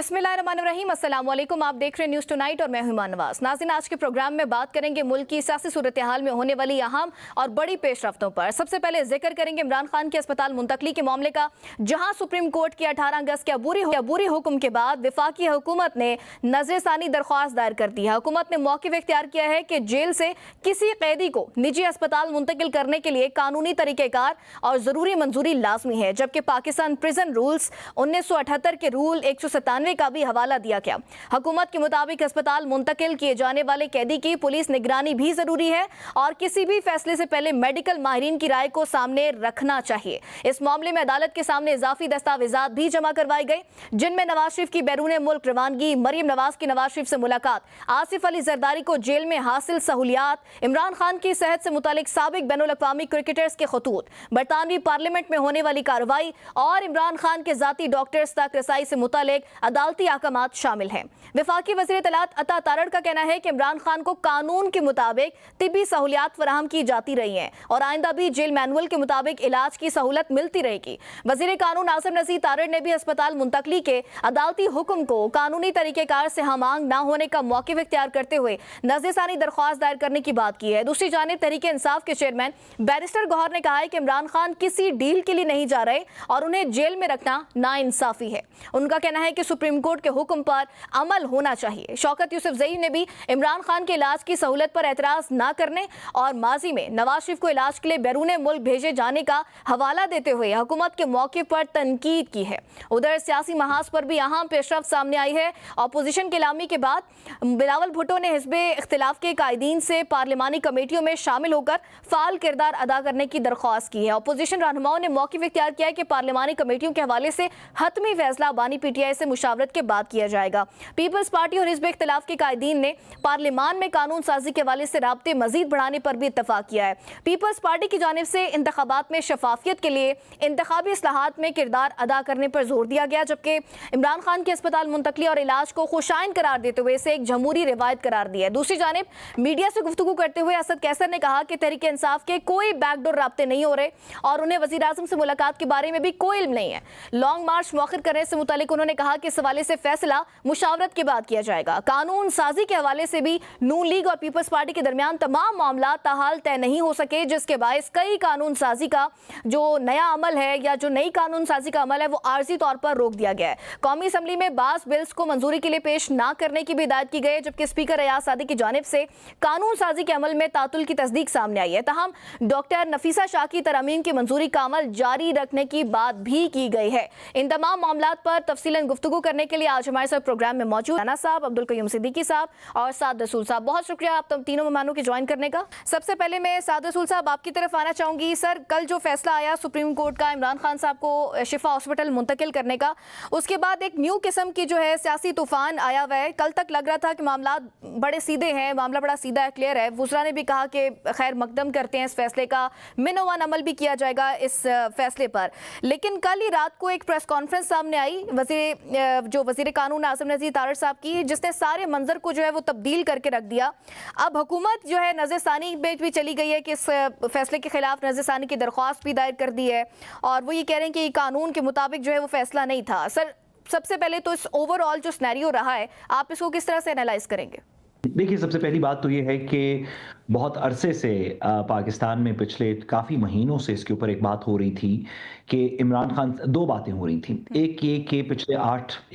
बिस्मिल्लाहिर्रहमानिर्रहीम, अस्सलाम वालेकुम। आप देख रहे हैं न्यूज़ टुनाइट और मैं हूं ईमान नवाज। नाज़रीन, आज के प्रोग्राम में बात करेंगे मुल्क की सियासी सूरत हाल में होने वाली अहम और बड़ी पेशरफ्तों पर। सबसे पहले जिक्र करेंगे इमरान खान के अस्पताल मुंतकली के मामले का, जहां सुप्रीम कोर्ट की 18 अगस्त के अबूरी हुक्म के बाद वफाकी हुकूमत ने नजरसानी दरख्वास्त दायर कर दी है। हुकूमत ने मौक़िफ़ इख्तियार किया है कि जेल से किसी कैदी को निजी अस्पताल मुंतकिल करने के लिए कानूनी तरीक़ेकार और ज़रूरी मंजूरी लाजमी है, जबकि पाकिस्तान प्रिजन रूल्स 1978 के रूल 197 का भी हवाला दिया गया। हुकूमत के मुताबिक अस्पताल मुंतकिल किए जाने वाले कैदी की पुलिस निगरानी भी जरूरी है और किसी भी फैसले से पहले मेडिकल माहिरीन की राय को सामने रखना चाहिए। इस मामले में अदालत के सामने इजाफी दस्तावेजात भी जमा करवाए गए, जिनमें नवाज शरीफ की बैरून मुल्क रवानगी, मरियम नवाज की नवाज शरीफ से मुलाकात, आसिफ अली जरदारी को जेल में हासिल सहूलियात, इमरान खान की सेहत से मुतालिक साबिक बैनुल अक़वामी क्रिकेटर्स के खतूत, बरतानवी पार्लियामेंट में होने वाली कार्रवाई और इमरान खान के जाती डॉक्टर्स तक रसाई से मुतालिक अदालती अहकामात शामिल हैं। वफाकी वज़ीर इत्तलात अता तारड़ का कहना है कि इमरान खान को कानून के मुताबिक तिब्बी सहूलियात फराहम की जाती रही हैं और आइंदा भी जेल मैनुअल के मुताबिक इलाज की सहूलत मिलती रहेगी। वज़ीर कानून आसिम नज़ीर तारड़ ने भी अस्पताल मुंतकली के अदालती हुक्म को कानूनी तरीक़ेकार से हमांग न होने का मौक़िफ़ इख्तियार करते हुए नज़रसानी दरख्वास्त दायर करने की बात की है। दूसरी जानिब तहरीक इंसाफ के चेयरमैन बैरिस्टर गौहर ने कहा है कि इमरान खान किसी डील के लिए नहीं जा रहे और उन्हें जेल में रखना नाइंसाफी है। उनका कहना है कि सुप्रीम कोर्ट के हुक्म पर अमल होना चाहिए। शौकत यूसुफजई ने भी इमरान खान के इलाज की सहूलत पर एतराज न करने और माजी में नवाज शरीफ को इलाज के लिए बैरून मुल्क भेजे जाने का हवाला देते हुए हुकूमत के मौके पर तनकीद की है। उधर सियासी महाज पर भी अहम पेशरफ्त सामने आई है। अपोजिशन के लामी के बाद बिलावल भुट्टो ने हिज़्ब इख्तिलाफ के कायदीन से पार्लिमानी कमेटियों में शामिल होकर फाल किरदार अदा करने की दरख्वास्त की है। अपोजिशन रहनुमाओं ने मौक़िफ़ इख्तियार किया है कि पार्लिमानी कमेटियों के हवाले से हतमी फैसला बानी PTI से मुशावरत के बाद किया जाएगा। पीपल्स पार्टी और हिज़्ब इख्तिलाफ के कायदीन ने पार्लिमान में कानून साजी के हवाले से राब्ते मजीद बढ़ाने पर भी इत्तफाक किया है। पीपल्स पार्टी की जानिब से इंतखाबात में शफाफियत के लिए इंतखाबी इस्लाहात में किरदार अदा करने पर जोर दिया गया, जबकि इमरान खान के अस्पताल मुंतकली और इलाज को खुशाइन करार देते हुए इसे एक जमहूरी रिवायत करार दिया है। दूसरी जानिब मीडिया से गुफ्तगू करते हुए असद कैसर ने कहा कि तहरीक इंसाफ के कोई बैकडोर राब्ते नहीं हो रहे और उन्हें वज़ीर आज़म से मुलाकात के बारे में भी कोई इल्म नहीं है। लॉन्ग मार्च मौखर करने से मुतालिक उन्होंने कहा कि इस हवाले से फैसला मुशावरत के बाद किया जाएगा। कानून साजी के हवाले से भी नून लीग और पीपल्स पार्टी के दरमियान तमाम मामला ताहाल तय नहीं हो सके, जिसके बायस कई कानून साजी का जो नया अमल है या जो नई कानून साजी का अमल है वो आर्जी तौर पर रोक दिया गया है। कौमी असम्बली में बास बिल्स को मंजूरी के लिए पेश न करने की भी हिदायत की गई, जबकि स्पीकर रियाज सादी की जानिब से कानून साजी के अमल में तातुल की तस्दीक सामने आई है। तहम डॉक्टर नफीसा शाह की तरमीम की मंजूरी का अमल जारी रखने की बात भी की गई है। इन तमाम मामलात पर तफसीलन गुफ्तगू करने के लिए आज हमारे साथ प्रोग्राम में मौजूद राना साहब, अब्दुल कयूम सिद्दीकी साहब और साद रसूल साहब। बहुत शुक्रिया आप तीनों मेहमानों के ज्वाइन करने का। सबसे पहले मैं साद रसूल साहब आपकी तरफ आना चाहूंगी। सर, कल जो फैसला आया सुप्रीम कोर्ट का इमरान खान साहब को शिफा हॉस्पिटल मुंतकिल करने का, उसके बाद एक न्यू किस्म की जो है सियासी तूफान आया हुआ है। कल तक लग रहा था कि मामला बड़े सीधे हैं, मामला बड़ा सीधा है, क्लियर है। वुज़रा ने भी कहा कि खैर मकदम करते हैं इस फैसले का, मिनोवन अमल भी किया जाएगा इस फैसले पर। लेकिन कल ही रात को एक प्रेस कॉन्फ्रेंस सामने आई वज़ीर कानून आसिम नज़ीर तारड़ साहब की, जिसने सारे मंजर को जो है वो तब्दील करके रख दिया। अब हुकूमत जो है नज़रसानी में भी चली गई है कि इस फैसले के खिलाफ नज़रसानी की दरख्वास्त भी दायर कर दी है और वो ये कह रहे हैं कि कानून के मुताबिक जो है वो फैसला नहीं था। सर, सबसे पहले तो इस ओवरऑल जो सिनेरियो रहा है, आप इसको किस तरह से एनालाइज करेंगे? देखिए, सबसे पहली बात तो ये है कि बहुत अरसे से पाकिस्तान में पिछले काफ़ी महीनों से इसके ऊपर एक बात हो रही थी कि इमरान खान, दो बातें हो रही थी। एक ये कि पिछले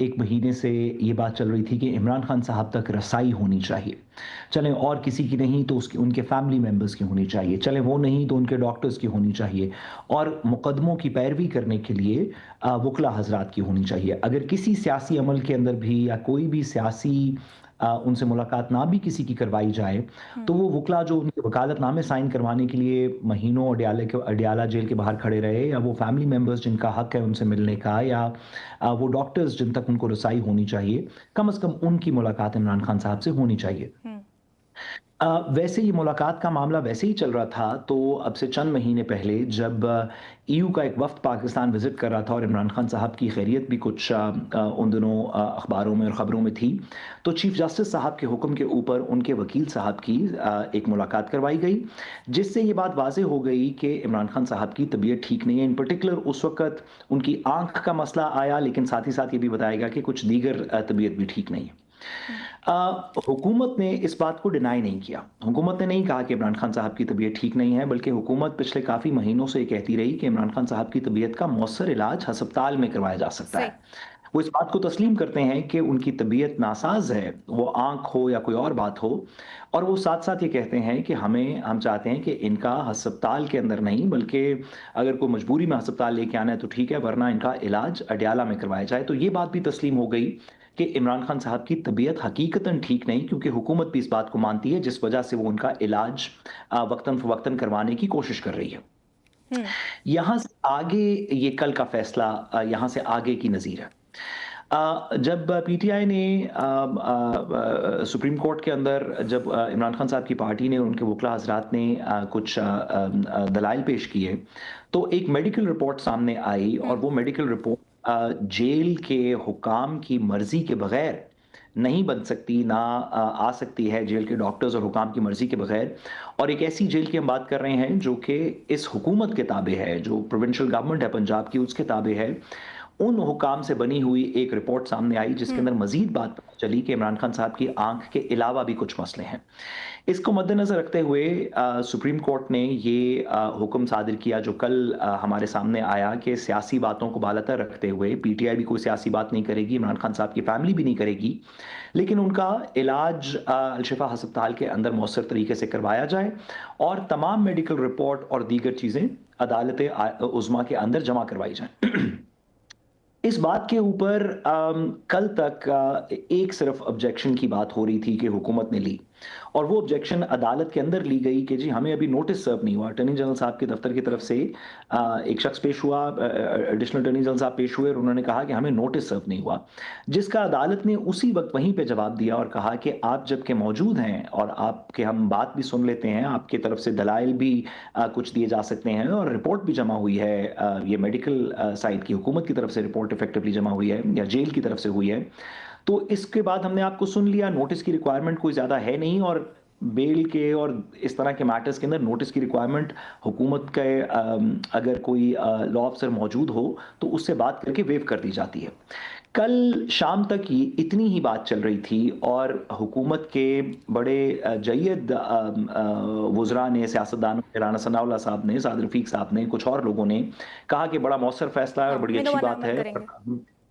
1 महीने से ये बात चल रही थी कि इमरान खान साहब तक रसाई होनी चाहिए। चलें और किसी की नहीं तो उसकी उनके फैमिली मेम्बर्स की होनी चाहिए, चलें वो नहीं तो उनके डॉक्टर्स की होनी चाहिए और मुकदमों की पैरवी करने के लिए वकला हजरात की होनी चाहिए। अगर किसी सियासी अमल के अंदर भी या कोई भी सियासी उनसे मुलाकात ना भी किसी की करवाई जाए तो वो वकला जो उनके वकालतनामे साइन करवाने के लिए महीनों अडियाला जेल के बाहर खड़े रहे, या वो फैमिली मेम्बर्स जिनका हक है उनसे मिलने का, या वो डॉक्टर्स जिन तक उनको रसाई होनी चाहिए, कम से कम उनकी मुलाकात इमरान खान साहब से होनी चाहिए। वैसे ये मुलाकात का मामला वैसे ही चल रहा था, तो अब से चंद महीने पहले जब ईयू का एक वफ़्द पाकिस्तान विज़िट कर रहा था और इमरान खान साहब की खैरियत भी कुछ उन दिनों अखबारों में और ख़बरों में थी, तो चीफ़ जस्टिस साहब के हुक्म के ऊपर उनके वकील साहब की एक मुलाकात करवाई गई, जिससे ये बात वाज़ेह हो गई कि इमरान खान साहब की तबीयत ठीक नहीं है। इन पर्टिकुलर उस वक़्त उनकी आँख का मसला आया, लेकिन साथ ही साथ ये भी बताया गया कि कुछ दीगर तबीयत भी ठीक नहीं है। हुकूमत ने इस बात को डिनाई नहीं किया। हुकूमत ने नहीं कहा कि इमरान खान साहब की तबीयत ठीक नहीं है, बल्कि हुकूमत पिछले काफ़ी महीनों से ये कहती रही कि इमरान खान साहब की तबीयत का मौसर इलाज हस्पताल में करवाया जा सकता सही। है। वो इस बात को तस्लीम करते हैं कि उनकी तबीयत नासाज़ है, वो आँख हो या कोई और बात हो, और वो साथ-साथ ये कहते हैं कि हम चाहते हैं कि इनका हस्पताल के अंदर नहीं, बल्कि अगर कोई मजबूरी में हस्पताल लेके आना है तो ठीक है, वरना इनका इलाज अडयाला में करवाया जाए। तो ये बात भी तस्लीम हो गई कि इमरान खान साहब की तबीयत हकीकतन ठीक नहीं, क्योंकि हुकूमत भी इस बात को मानती है, जिस वजह से वो उनका इलाज वक्तन-फ़वक्तन करवाने की कोशिश कर रही है। हुँ। यहाँ से आगे ये कल का फैसला, यहाँ से आगे की नज़ीर है। जब पीटीआई ने सुप्रीम कोर्ट के अंदर जब इमरान खान साहब की पार्टी ने और उनके वकील हज़रात ने कुछ दलाइल पेश किए, तो एक मेडिकल रिपोर्ट सामने आई और वो मेडिकल रिपोर्ट जेल के हुकाम की मर्ज़ी के बगैर नहीं बन सकती, ना आ सकती है जेल के डॉक्टर्स और हुकाम की मर्ज़ी के बगैर। और एक ऐसी जेल की हम बात कर रहे हैं जो कि इस हुकूमत के ताबे है, जो प्रोविंशियल गवर्नमेंट है पंजाब की, उसके ताबे है। उन हुकाम से बनी हुई एक रिपोर्ट सामने आई जिसके अंदर मज़ीद बात पता चली कि इमरान खान साहब की आँख के अलावा भी कुछ मसले हैं। इसको मद्देनज़र रखते हुए सुप्रीम कोर्ट ने ये हुक्म सादिर किया जो कल हमारे सामने आया कि सियासी बातों को बालातर रखते हुए पीटीआई भी कोई सियासी बात नहीं करेगी, इमरान खान साहब की फैमिली भी नहीं करेगी, लेकिन उनका इलाज अल-शिफा अस्पताल के अंदर मौसर तरीके से करवाया जाए और तमाम मेडिकल रिपोर्ट और दीगर चीज़ें अदालत-ए-उज़्मा के अंदर जमा करवाई जाएँ। इस बात के ऊपर कल तक एक सिर्फ ऑब्जेक्शन की बात हो रही थी कि हुकूमत ने ली, और वो ऑब्जेक्शन अदालत के अंदर ली गई कि जी हमें अभी नोटिस सर्व नहीं हुआ। अटॉर्नी जनरल साहब के दफ्तर की तरफ से एक शख्स पेश हुआ, एडिशनल अटॉर्नी जनरल साहब पेश हुए और उन्होंने कहा कि हमें नोटिस सर्व नहीं हुआ, जिसका अदालत ने उसी वक्त वहीं पे जवाब दिया और कहा कि आप जबकि मौजूद हैं और आपके हम बात भी सुन लेते हैं, आपकी तरफ से दलाइल भी कुछ दिए जा सकते हैं और रिपोर्ट भी जमा हुई है, ये मेडिकल साइड की हुकूमत की तरफ से रिपोर्ट इफेक्टिवली जमा हुई है या जेल की तरफ से हुई है, तो इसके बाद हमने आपको सुन लिया, नोटिस की रिक्वायरमेंट कोई ज़्यादा है नहीं, और बेल के और इस तरह के मैटर्स के अंदर नोटिस की रिक्वायरमेंट हुकूमत के अगर कोई लॉ अफसर मौजूद हो तो उससे बात करके वेव कर दी जाती है। कल शाम तक ही इतनी ही बात चल रही थी और हुकूमत के बड़े जय्यद वुज़रा ने, सियासतदानों ने, राना सनाउल्लाह साहब ने, साद रफ़ीक साहब ने, कुछ और लोगों ने कहा कि बड़ा मौसर फैसला है और बड़ी अच्छी बात है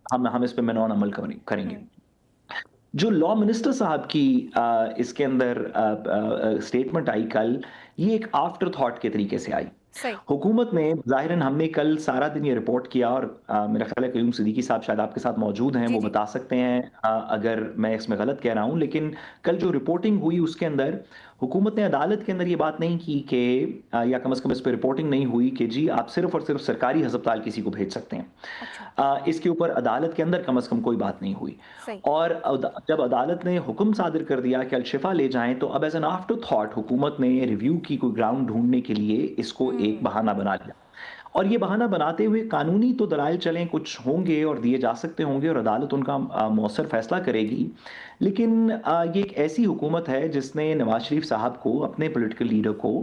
और हम इस पे मेनौन अमल करेंगे। जो लॉ मिनिस्टर साहब की इसके अंदर स्टेटमेंट आई कल, ये एक आफ्टर थॉट के तरीके से आई। सही। हुकूमत ने ज़ाहिरन, हमने कल सारा दिन ये रिपोर्ट किया और मेरा ख्याल है क़य्यूम सिद्दीकी साहब शायद आपके साथ मौजूद हैं, जी, वो जी। बता सकते हैं अगर मैं इसमें गलत कह रहा हूँ, लेकिन कल जो रिपोर्टिंग हुई उसके अंदर हुकूमत ने अदालत के अंदर ये बात नहीं की कि या कम से कम इस पे रिपोर्टिंग नहीं हुई कि जी आप सिर्फ़ और सिर्फ़ सरकारी अस्पताल किसी को भेज सकते हैं। अच्छा। इसके ऊपर अदालत के अंदर कम से कम कोई बात नहीं हुई। सही। और जब अदालत ने हुक्म सादिर कर दिया कि अल-शिफा ले जाएँ, तो अब एज़ एन आफ्टर थॉट हुकूमत ने रिव्यू की कोई ग्राउंड ढूँढने के लिए इसको एक बहाना बना लिया। और ये बहाना बनाते हुए कानूनी तो दलाइल चलें कुछ होंगे और दिए जा सकते होंगे और अदालत उनका मौसर फैसला करेगी। लेकिन ये एक ऐसी हुकूमत है जिसने नवाज़ शरीफ साहब को, अपने पॉलिटिकल लीडर को,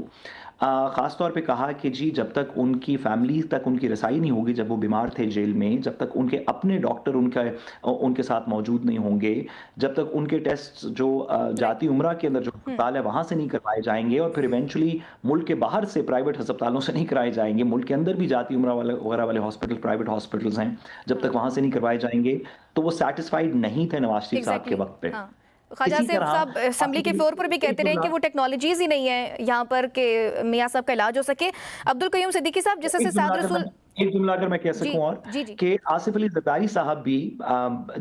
ख़ास तौर पे कहा कि जी जब तक उनकी फैमिली तक उनकी रसाई नहीं होगी, जब वो बीमार थे जेल में, जब तक उनके अपने डॉक्टर उनके साथ मौजूद नहीं होंगे, जब तक उनके टेस्ट जो जाती उम्रा के अंदर जो अस्पताल है वहाँ से नहीं करवाए जाएँगे और फिर इवेंचुअली मुल्क के बाहर से प्राइवेट अस्पतालों से नहीं कराए जाएँगे, मुल्क के अंदर भी जाती उम्रा वाले वगैरह वाले हॉस्पिटल, प्राइवेट हॉस्पिटल्स हैं, जब तक वहाँ से नहीं करवाए जाएँगे, तो वो सैटिस्फाइड नहीं थे नवाज़ शरीफ साहब के एग्जैक्टली। वक़्त पे। हाँ। ख्वाजा इसी सेफ तरह साहब असेंबली के फ्लोर पर भी कहते रहे कि वो टेक्नोलॉजीज ही नहीं है यहाँ पर कि मियाँ साहब का इलाज हो सके। अब्दुल कयूम सिद्दीकी साहब, जिस तरह से एक जुमला साद अगर रसूल, मैं एक जुमला अगर मैं कह जी सकूं और जी जी। कि आसिफ अली जरदारी साहब भी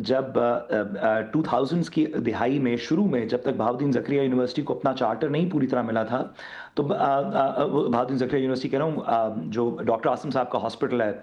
जब 2000s की दिहाई में शुरू में जब तक बहाउद्दीन ज़करिया यूनिवर्सिटी को अपना चार्टर नहीं पूरी तरह मिला था, तो बहाउद्दीन ज़करिया यूनिवर्सिटी कह रहा हूँ, जो डॉक्टर आसिम साहब का हॉस्पिटल है,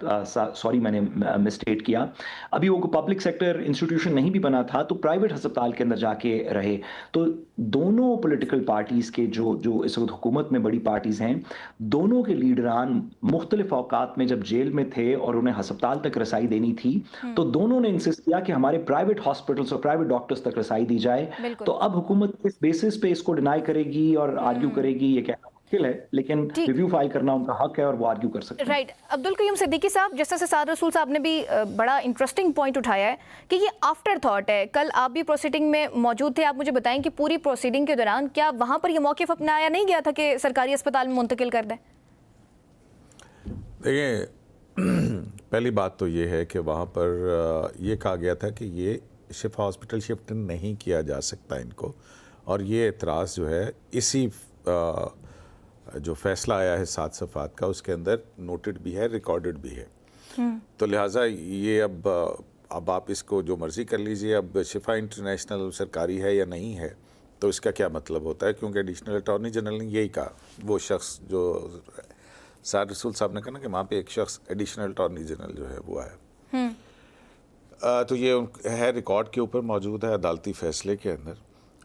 सॉरी मैंने मिसस्टेट किया, अभी वो पब्लिक सेक्टर इंस्टीट्यूशन नहीं भी बना था तो प्राइवेट अस्पताल के अंदर जाके रहे। तो दोनों पॉलिटिकल पार्टीज के जो जो इस वक्त हुकूमत में बड़ी पार्टीज हैं, दोनों के लीडरान मुख्तलिफ औकात में जब जेल में थे और उन्हें अस्पताल तक रसाई देनी थी, तो दोनों ने इंसिस्ट किया कि हमारे प्राइवेट हॉस्पिटल्स और प्राइवेट डॉक्टर्स तक रसाई दी जाए। तो बिल्कुल। अब हुकूमत किस बेसिस पे इसको डिनाई करेगी और आर्ग्यू करेगी, ये कहना मुश्किल है, लेकिन ठीक। रिव्यू फाइल करना उनका हक है और वो आर्ग्यू कर सकते हैं। राइट। अब्दुल कयूम सिद्दीकी साहब, जिस तरह से साद रसूल साहब ने भी बड़ा इंटरेस्टिंग पॉइंट उठाया है कि ये आफ्टर थॉट है। कल आप भी प्रोसीडिंग में मौजूद थे, आप मुझे बताएं कि पूरी प्रोसीडिंग के दौरान क्या वहां पर ये मौक़िफ़ अपनाया नहीं गया था कि सरकारी अस्पताल में मुंतकिल कर दें? देखिए, पहली बात तो ये है कि वहाँ पर ये कहा गया था कि ये शिफा हॉस्पिटल शिफ्ट नहीं किया जा सकता इनको, और ये एतराज़ जो है इसी जो फैसला आया है 7 सफ़ात का उसके अंदर नोटेड भी है, रिकॉर्डेड भी है। तो लिहाजा ये अब आप इसको जो मर्ज़ी कर लीजिए, अब शिफा इंटरनेशनल सरकारी है या नहीं है तो इसका क्या मतलब होता है, क्योंकि एडिशनल अटॉर्नी जनरल ने यही कहा, वो शख्स जो साद रसूल साहब ने कहा ना कि वहाँ पे एक शख्स एडिशनल अटॉर्नी जनरल जो है वो आया। तो ये है रिकॉर्ड के ऊपर मौजूद है अदालती फ़ैसले के अंदर।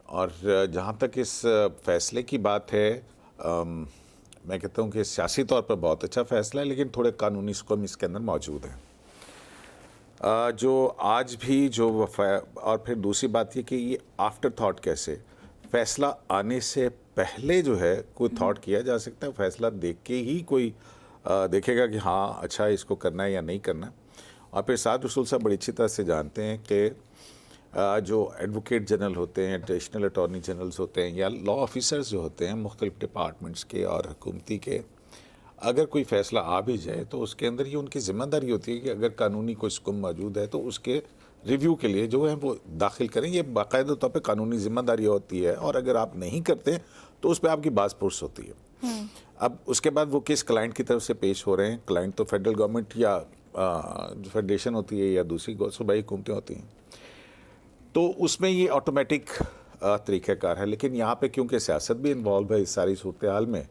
और जहाँ तक इस फ़ैसले की बात है, मैं कहता हूँ कि सियासी तौर पर बहुत अच्छा फ़ैसला है, लेकिन थोड़े कानूनी सुकून इसके अंदर मौजूद हैं जो आज भी जो और फिर दूसरी बात ये कि ये आफ्टर थॉट कैसे, फ़ैसला आने से पहले जो है कोई थॉट किया जा सकता है, फ़ैसला देख के ही कोई देखेगा कि हाँ अच्छा इसको करना है या नहीं करना। और फिर साद रसूल साहब बड़ी अच्छी तरह से जानते हैं कि जो एडवोकेट जनरल होते हैं, एडिशनल अटॉर्नी जनरल्स होते हैं या लॉ ऑफिसर्स जो होते हैं मुख्तलिफ डिपार्टमेंट्स के और हुकूमती के, अगर कोई फ़ैसला आ भी जाए तो उसके अंदर ये उनकी ज़िम्मेदारी होती है कि अगर कानूनी कोई हुक्म मौजूद है तो उसके रिव्यू के लिए जो है वो दाखिल करें। ये बाकायदा तौर पे कानूनी ज़िम्मेदारी होती है, और अगर आप नहीं करते तो उस पर आपकी बाज़पुर्स होती है। अब उसके बाद वो किस क्लाइंट की तरफ से पेश हो रहे हैं, क्लाइंट तो फेडरल गवर्नमेंट या जो फेडरेशन होती है या दूसरी सूबाई हुकूमतें होती हैं, तो उसमें ये ऑटोमेटिक तरीक़ाकार है। लेकिन यहाँ पे क्योंकि सियासत भी इन्वॉल्व है इस सारी सूरत हाल में,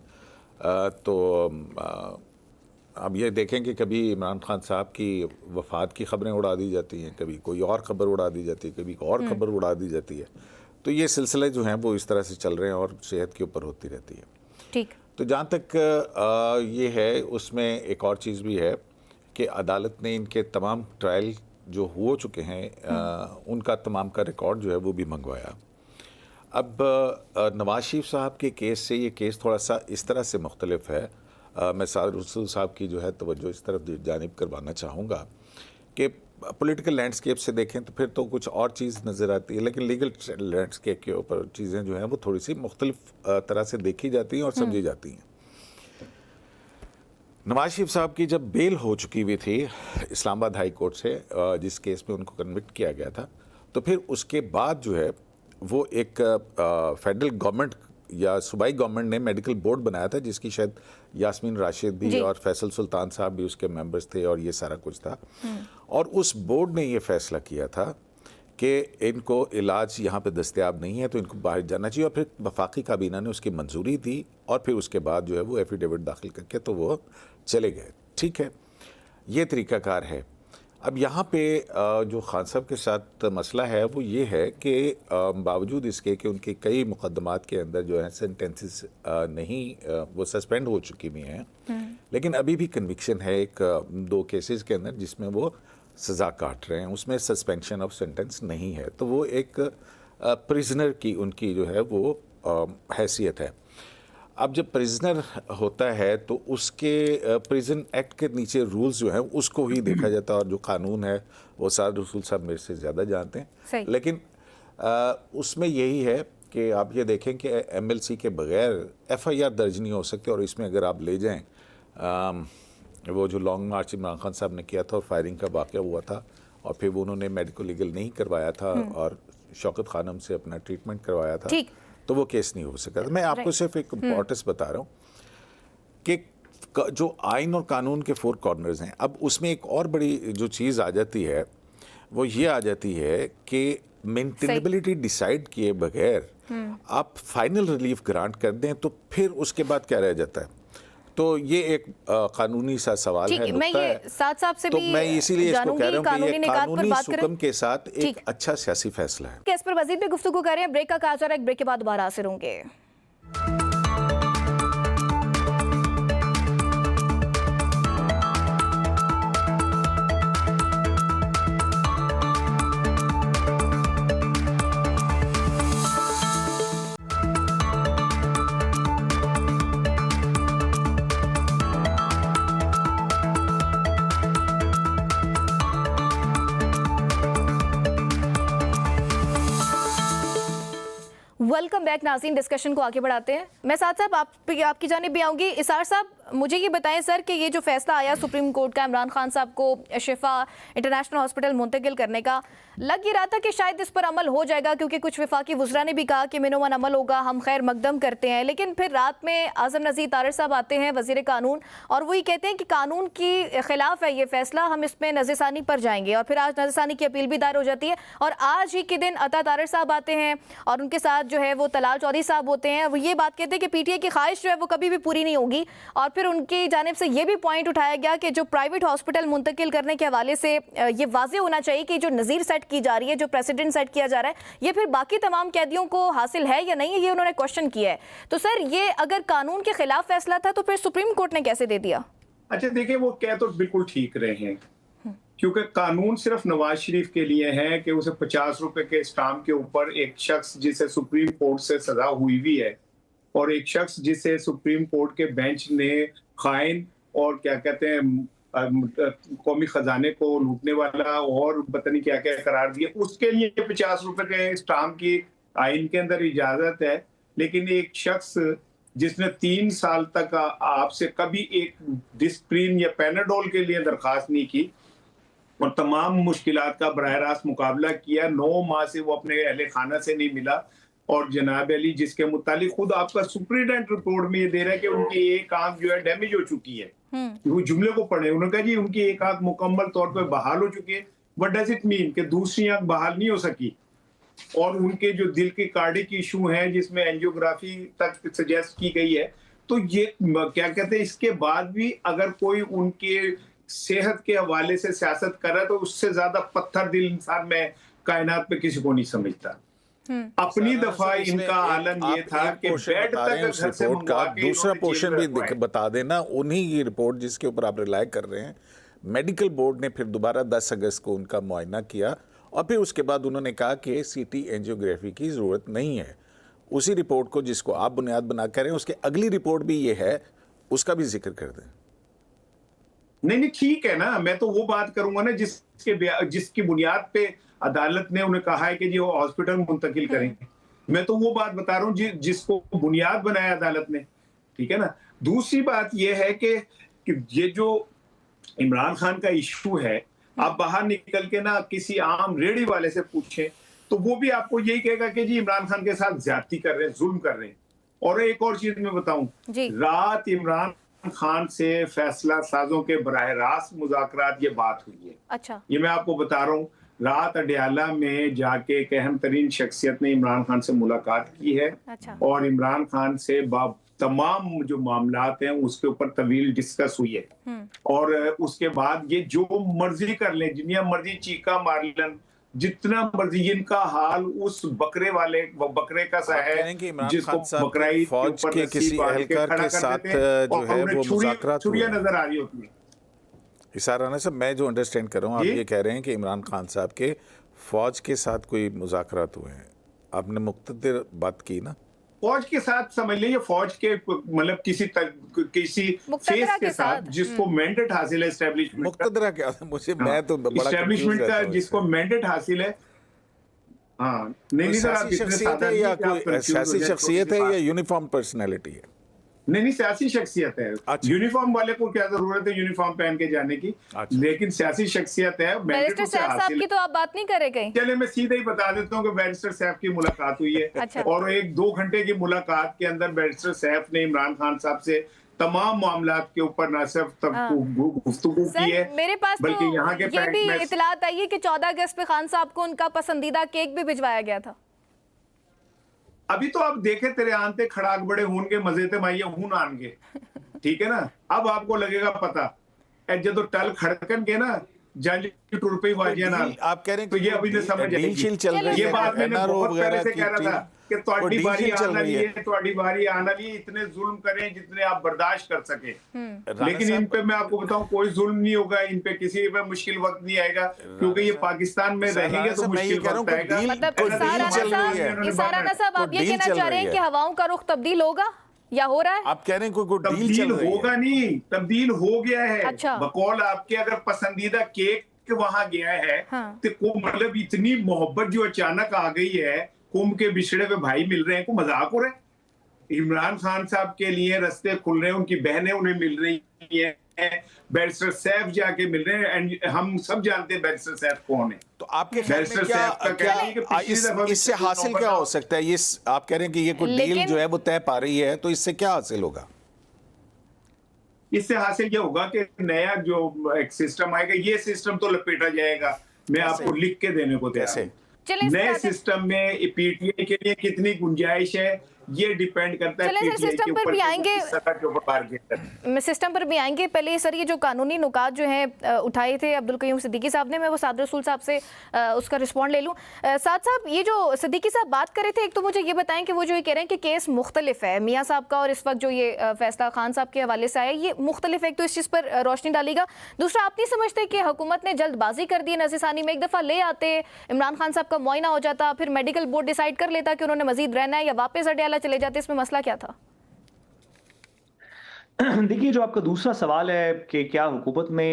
तो अब ये देखें कि कभी इमरान खान साहब की वफ़ात की ख़बरें उड़ा दी जाती हैं, कभी कोई और ख़बर उड़ा दी जाती है, कभी और ख़बर उड़ा दी जाती है। तो ये सिलसिले जो हैं वो इस तरह से चल रहे हैं और सेहत के ऊपर होती रहती है। ठीक। तो जहाँ तक ये है, उसमें एक और चीज़ भी है कि अदालत ने इनके तमाम ट्रायल जो हो चुके हैं उनका तमाम का रिकॉर्ड जो है वो भी मंगवाया। अब नवाज शरीफ साहब के केस से ये केस थोड़ा सा इस तरह से मुख्तलिफ है। मैं साद रसूल साहब की जो है तवज्जो इस तरफ जानिब करवाना चाहूँगा कि पॉलिटिकल लैंडस्केप से देखें तो फिर तो कुछ और चीज़ नज़र आती है, लेकिन लीगल लैंडस्केप के ऊपर चीज़ें जो हैं वो थोड़ी सी मुख्तलिफ तरह से देखी जाती हैं और समझी जाती हैं। नवाज शरीफ साहब की जब बेल हो चुकी हुई थी इस्लामाबाद हाई कोर्ट से, जिस केस में उनको कन्विक्ट किया गया था, तो फिर उसके बाद जो है वो एक फेडरल गवर्नमेंट या सूबाई गवर्नमेंट ने मेडिकल बोर्ड बनाया था, जिसकी शायद यास्मीन राशिद भी और फैसल सुल्तान साहब भी उसके मेंबर्स थे और ये सारा कुछ था। और उस बोर्ड ने ये फैसला किया था कि इनको इलाज यहाँ पे दस्तयाब नहीं है तो इनको बाहर जाना चाहिए, और फिर वफाकी काबीना ने उसकी मंजूरी दी और फिर उसके बाद जो है वो एफिडेविट दाखिल करके तो वो चले गए। ठीक है, ये तरीक़ाकार है। अब यहाँ पे जो खान साहब के साथ मसला है वो ये है कि बावजूद इसके कि उनके कई मुकदमात के अंदर जो है सेंटेंसेस नहीं वो सस्पेंड हो चुकी हुई हैं, लेकिन अभी भी कन्विक्शन है एक 2 केसेस के अंदर जिसमें वो सज़ा काट रहे हैं, उसमें सस्पेंशन ऑफ सेंटेंस नहीं है। तो वो एक प्रिजनर की उनकी जो है वो हैसियत है। अब जब प्रिजनर होता है तो उसके प्रिजन एक्ट के नीचे रूल्स जो हैं उसको ही देखा जाता है, और जो कानून है वो साद रसूल साहब मेरे से ज़्यादा जानते हैं। लेकिन उसमें यही है कि आप ये देखें कि MLC के बगैर FIR दर्ज नहीं हो सकते, और इसमें अगर आप ले जाएं वो जो लॉन्ग मार्च इमरान खान साहब ने किया था और फायरिंग का वाक़या हुआ था, और फिर वो उन्होंने मेडिको लीगल नहीं करवाया था और शौकत खानम से अपना ट्रीटमेंट करवाया था, तो वो केस नहीं हो सका। मैं आपको सिर्फ एक इम्पोर्टेंस बता रहा हूँ कि जो आइन और कानून के फोर कॉर्नर्स हैं, अब उसमें एक और बड़ी जो चीज़ आ जाती है वो ये आ जाती है कि मेंटेनेबिलिटी डिसाइड किए बगैर आप फाइनल रिलीफ ग्रांट कर दें तो फिर उसके बाद क्या रह जाता है। तो ये एक कानूनी सा सवाल है, मैं नुक्ता ये है। साथ साहब से तो भी मैं इसीलिए इसको कह रहा हूँ कि ये निकात पर कानूनी बात करें। सुकम के साथ एक अच्छा सियासी फैसला है। इस पर मजीद भी गुफ्तगू कर रहे हैं, ब्रेक का कहा जा रहा है, एक ब्रेक के बाद दोबारा हाजिर होंगे। वेलकम बैक नाज़रीन, डिस्कशन को आगे बढ़ाते हैं। मैं साथ साहब आपकी जानिब भी आऊँगी। इसार साहब, मुझे ये बताएं सर कि ये जो फैसला आया सुप्रीम कोर्ट का इमरान खान साहब को शिफा इंटरनेशनल हॉस्पिटल मुंतकिल करने का, लग ये रहा था कि शायद इस पर अमल हो जाएगा क्योंकि कुछ वफाकी वज़रा ने भी कहा कि मिनोमन अमल होगा, हम खैर मकदम करते हैं। लेकिन फिर रात में आज़म नज़ीर तारिर साहब आते हैं, वज़ीर कानून, और वही कहते हैं कि कानून के खिलाफ है ये फैसला, हम इसमें नज़रसानी पर जाएंगे। और फिर आज नज़रसानी की अपील भी दायर हो जाती है और आज ही के दिन अता तारिर साहब आते हैं और उनके साथ जो है वो तलाल चौधरी साहब होते हैं। वो ये बात कहते हैं कि पीटीआई की ख्वाहिश जो है वो कभी भी पूरी नहीं होगी। और फिर उनकी जानिब से ये भी पॉइंट उठाया गया कि जो प्राइवेट हॉस्पिटल मुंतकिल करने के हवाले से ये वाज़ेह होना चाहिए कि जो नज़ीर सेट की जा रही है, जो प्रेसिडेंट सेट किया जा रहा है, ये फिर बाकी तमाम कैदियों को हासिल है या नहीं है, ये उन्होंने क्वेश्चन किया है। तो सर, ये अगर कानून के खिलाफ फैसला था तो फिर सुप्रीम कोर्ट ने कैसे दे दिया? अच्छा देखिए, वो कह तो बिल्कुल ठीक रहे हैं क्योंकि कानून सिर्फ नवाज शरीफ के लिए है कि उसे 50 रुपए के स्टाम्प के ऊपर एक शख्स जिसे सुप्रीम कोर्ट से सजा हुई भी है और एक शख्स जिसे सुप्रीम कोर्ट के बेंच ने खाइन और क्या कहते हैं कौमी खजाने को लूटने वाला और पता नहीं क्या क्या करार दिया, उसके लिए 50 रुपए के स्टाम्प की आइन के अंदर इजाजत है। लेकिन एक शख्स जिसने 3 साल तक आपसे कभी एक डिस्प्रिन या पैनाडोल के लिए दरखास्त नहीं की और तमाम मुश्किलात का बराह रास्त मुकाबला किया, 9 माह से वो अपने अहले खाना से नहीं मिला, और जनाब अली जिसके मुतालिक खुद आपका सुप्रीडेंट रिपोर्ट में ये दे रहा है कि उनकी एक आंख जो है डैमेज हो चुकी है। वो जुमले को पढ़े, उन्होंने कहा जी उनकी एक आंख मुकम्मल तौर पर बहाल हो चुकी है। व्हाट डज इट मीन कि दूसरी आंख बहाल नहीं हो सकी? और उनके जो दिल के कार्डिक इशू हैं जिसमें एंजियोग्राफी तक सजेस्ट की गई है, तो ये क्या कहते हैं, इसके बाद भी अगर कोई उनके सेहत के हवाले से सियासत कर रहा है तो उससे ज्यादा पत्थर दिल इंसान में कायनात पे किसी को नहीं समझता। अपनी दफा इनका आलम ये था कि बेड तक घर से मंगवा के दूसरा पोर्शन भी रखवाए। बता देना, उन्हीं की रिपोर्ट जिसके ऊपर आप रिलाय कर रहे हैं। मेडिकल बोर्ड ने फिर दोबारा 10 अगस्त को उनका मुआयना किया और फिर उसके बाद उन्होंने कहा कि सीटी एंजियोग्राफी की जरूरत नहीं है। उसी रिपोर्ट को जिसको आप बुनियाद बना कर रहे हैं, उसके अगली रिपोर्ट भी ये है, उसका भी जिक्र कर दें। नहीं ठीक है ना, मैं तो वो बात करूंगा ना जिसकी बुनियाद पे अदालत ने उन्हें कहा है कि जी वो हॉस्पिटल मुंतकिल करेंगे। मैं तो वो बात बता रहा हूँ जिसको बुनियाद बनाया अदालत ने, ठीक है ना। दूसरी बात ये है कि ये जो इमरान खान का इशू है, आप बाहर निकल के ना किसी आम रेडी वाले से पूछें तो वो भी आपको यही कहेगा कि जी इमरान खान के साथ ज्यादती कर रहे हैं, जुल्म कर रहे हैं। और एक और चीज मैं बताऊं, रात इमरान खान से फैसला साजों के बराह रास्त मुज़ाकरात ये बात हुई है। अच्छा, ये मैं आपको बता रहा हूँ, रात अडयाला में जाके एक अहम तरीन शख्सियत ने इमरान खान से मुलाकात की है। अच्छा। और इमरान खान से तमाम जो मामलात हैं उसके ऊपर तवील डिस्कस हुई है। और उसके बाद ये जो मर्जी कर लें, जिन्या मर्जी चीका मार लें, जितना मर्जी, इनका हाल उस बकरे वाले बकरे का सा है जिसको बकराई फौज के किसी एहलकार के साथ जो है वो मुज़ाकरात छुरियां नजर आ रही होती है। इसार राना साहब, मैं जो अंडरस्टैंड कर रहा हूँ, आप ये कह रहे हैं कि इमरान खान साहब के फौज के साथ कोई मुज़ाकरात हुए हैं। आपने मुख्तसर बात की ना, फौज के साथ समझ लीजिए, फौज के मतलब किसी फेस के साथ जिसको मैंडेट हासिल है एस्टेब्लिशमेंट, मुक्तदरा क्या मुझे मैं तो बड़ा एस्टेब्लिशमेंट का जिसको मैंडेट हासिल है। हाँ, नहीं सियासी शख्सियत है या कोई सियासी शख्सियत है या यूनिफॉर्म पर्सनैलिटी है? नहीं सियासी शख्सियत है। अच्छा। यूनिफॉर्म वाले को क्या जरूरत है यूनिफॉर्म पहन के जाने की? अच्छा। लेकिन सियासी शख्सियत है। बैरिस्टर साहब की तो आप बात नहीं करे कहीं? चले मैं सीधे ही बता देता हूँ कि बैरिस्टर साहब की मुलाकात हुई है। अच्छा। और 1-2 घंटे की मुलाकात के अंदर बैरिस्टर साहब ने इमरान खान साहब से तमाम मामलात के ऊपर न सिर्फ गुफ्तगू की है, सर मेरे पास बल्कि तो यहाँ के ये भी मैं इतलात आई है कि 14 अगस्त पे खान साहब को उनका पसंदीदा केक भी भिजवाया गया था। अभी तो आप देखे तेरे आंते खड़ाक बड़े हून के मजे ते माइये हून आन के, ठीक है ना। अब आपको लगेगा पता जो टल खड़कन के ना जंज टुर पे वाजिया ना, आप कह रहे हैं तो ये अभी ने समझ डील शील चल रही ये है, बात मैंने NRO बहुत पहले वगैरह से की कह रहा था कि कोई तुम्हारी डील बारी शील चल आना रही लिए, है। तुम्हारी बारी आना लिए, इतने जुल्म करें जितने आप बर्दाश्त कर सके, लेकिन साहब- इन पे मैं आपको बताऊं कोई जुल्म नहीं होगा, इन पे किसी पे मुश्किल वक्त नहीं आएगा, क्योंकि ये पाकिस्तान में रहेंगे राणा तो साहब, मैं ये मुश्किल कह रहा हूं वक्त कि आएगा। डील- मतलब कोई इसारा डील चल रही है। साहब आप कोई ये डील कहना चल चाह रहे रही हैं है। कि हवाओं का रुख तब्दील होगा या हो रहा है? आप कह रहे हैं कोई डील चल तब्दील रही होगा है। नहीं, तब्दील हो गया है। अच्छा। बकौल आपके अगर पसंदीदा केक वहां गया है, हाँ। तो को मतलब इतनी मोहब्बत जो अचानक आ गई है, कुंभ के बिछड़े पे भाई मिल रहे हैं, को मजाक हो रहा है। इमरान खान साहब के लिए रास्ते खुल रहे हैं, उनकी बहनें उन्हें मिल रही हैं, बैरिस्टर सैफ जाके मिल रहे हैं, एंड हम सब जानते हैं बैरिस्टर सैफ कौन है। तो आपके ख्याल में बैरिस्टर क्या सैफ का कहना है कि पिछली दफा भी इससे हासिल क्या हो सकता है? ये आप कह रहे हैं कि ये कोई डील लेकिन- जो है वो तय पा रही है, तो इससे क्या हासिल होगा? इससे हासिल ये होगा कि नया जो एक सिस्टम आएगा, ये सिस्टम तो लपेटा जाएगा, मैं आपको लिख के देने को तैयार हूं। चलिए, नए इस पे सिस्टम में पीटीआई के लिए कितनी गुंजाइश है, ये डिपेंड करता है चलें सर, पीटीआई सिस्टम के पर ऊपर भी कि वो आएंगे। किस तरह के ऊपर टारगेट करते हैं। सिस्टम पर भी आएंगे। पहले सर ये जो कानूनी नुकात जो हैं उठाए थे अब्दुल कयूम सिद्दीकी साहब ने, मैं वो साद रसूल साहब से उसका रिस्पॉन्ड ले लूँ। साद साहब, ये जो सिद्दीकी साहब बात कर रहे थे, एक तो मुझे ये बताएं कि वो जो ये कह रहे हैं कि केस मुख्तलिफ है मियाँ साहब का, और इस वक्त जो ये फैसला खान साहब के हवाले से आया ये मुख्तलिफ है, एक तो इस चीज़ पर रोशनी डालेगा। दूसरा, आप नहीं समझते कि हुकूमत ने जल्दबाजी कर दी नज़ीर सानी में? एक दफ़ा ले आते, इमरान खान साहब का मुआयना हो जाता, फिर मेडिकल बोर्ड डिसाइड कर लेता कि उन्होंने मजीद रहना है या वापस अडयाला चले जाते, इसमें मसला क्या था? देखिए, जो आपका दूसरा सवाल है कि क्या हुकूमत ने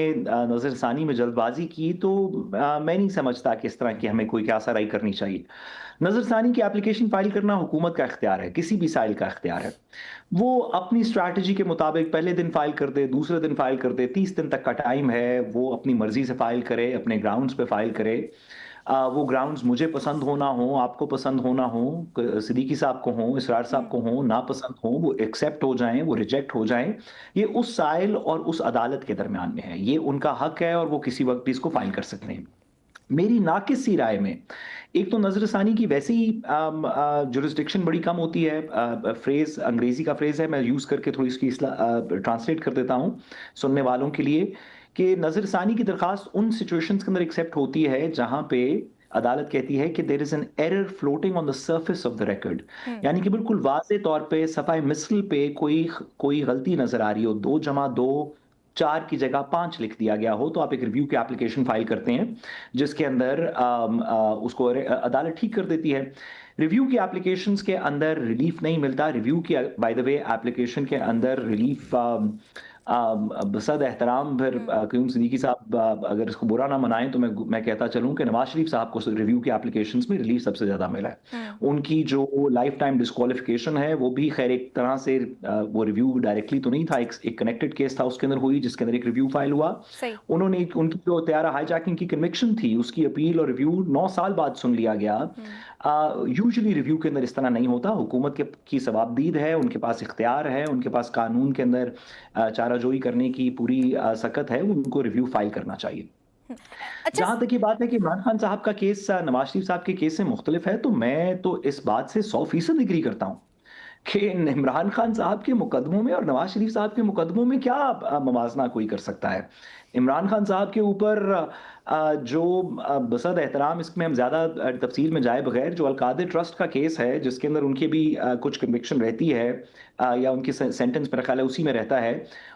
नज़र सानी में जल्दबाजी की, तो मैं नहीं समझता कि इस तरह की हमें कोई क्या सराई करनी चाहिए। नज़र सानी की एप्लीकेशन फाइल करना हुकूमत का इख्तियार है, किसी भी साइल का इख्तियार है। वो अपनी स्ट्रैटेजी के मुताबिक पहले दिन फाइल कर दे, दूसरे दिन फाइल कर दे, 30 दिन तक का टाइम है, वो अपनी मर्जी से फाइल करे, अपने ग्राउंड्स पे फाइल करे। वो ग्राउंड्स मुझे पसंद हो ना हो, आपको पसंद हो ना हो, सिद्दीकी साहब को हो, इसरार साहब को हो, ना पसंद हो, वो एक्सेप्ट हो जाएं, वो रिजेक्ट हो जाएं, ये उस साइल और उस अदालत के दरमियान में है, ये उनका हक है और वो किसी वक्त भी इसको फाइल कर सकते हैं। मेरी नाकिस सी राय में, एक तो नजर सानी की वैसे ही जुरिस्डिक्शन बड़ी कम होती है। फ्रेज अंग्रेजी का फ्रेज है, मैं यूज करके थोड़ी इसकी ट्रांसलेट कर देता हूँ सुनने वालों के लिए, कि नजर सानी की दरखास्त उन सिचुएशंस के अंदर एक्सेप्ट होती है जहां पे अदालत कहती है कि there is an error floating on the surface of the record, यानी कि बिल्कुल वाज़े तौर पे सफाई मिसल पे कोई गलती नजर आ रही हो, 2+2 4 की जगह 5 लिख दिया गया हो, तो आप एक रिव्यू की एप्लीकेशन फाइल करते हैं जिसके अंदर उसको अदालत ठीक कर देती है। रिव्यू की एप्लीकेशंस के अंदर रिलीफ नहीं मिलता। रिव्यू की बाय द वे एप्लीकेशन के अंदर रिलीफ बसद एहतराम, फिर क्यूम सिद्दीकी साहब अगर इसको बुरा ना मनाएं तो मैं कहता चलूं कि नवाज शरीफ साहब को रिव्यू की एप्लीकेशंस में रिलीफ सबसे ज्यादा मिला है। उनकी जो लाइफ टाइम डिस्क्वालिफिकेशन है वो भी खैर एक तरह से वो रिव्यू डायरेक्टली तो नहीं था, एक कनेक्टेड केस था उसके अंदर हुई, जिसके अंदर एक रिव्यू फाइल हुआ। उन्होंने उनकी जो त्यारा हाईजैकिंग की कन्विक्शन थी उसकी अपील और रिव्यू 9 साल बाद सुन लिया गया। यूजुअली रिव्यू के अंदर इस तरह नहीं होता। हुकूमत की सवाबदीद है, उनके पास इख्तियार है, उनके पास कानून के अंदर चाराजोई करने की पूरी सकत है, उनको रिव्यू फाइल करना चाहिए। अच्छा, जहां तक ये बात है कि इमरान खान साहब का केस नवाज शरीफ साहब के केस से मुख्तलिफ है, तो मैं तो इस बात से 100% एग्री करता हूं कि इमरान खान साहब के मुकदमों में और नवाज शरीफ साहब के मुकदमों में क्या मवाजना कोई कर सकता है। इमरान खान साहब के ऊपर जो बसद एहतराम, इसमें हम ज़्यादा तफसील में जाए बगैर, जो अलकादर ट्रस्ट का केस है जिसके अंदर उनके भी कुछ कन्विक्शन रहती है या उनकी सेंटेंस मेरा ख्याल है उसी में रहता है,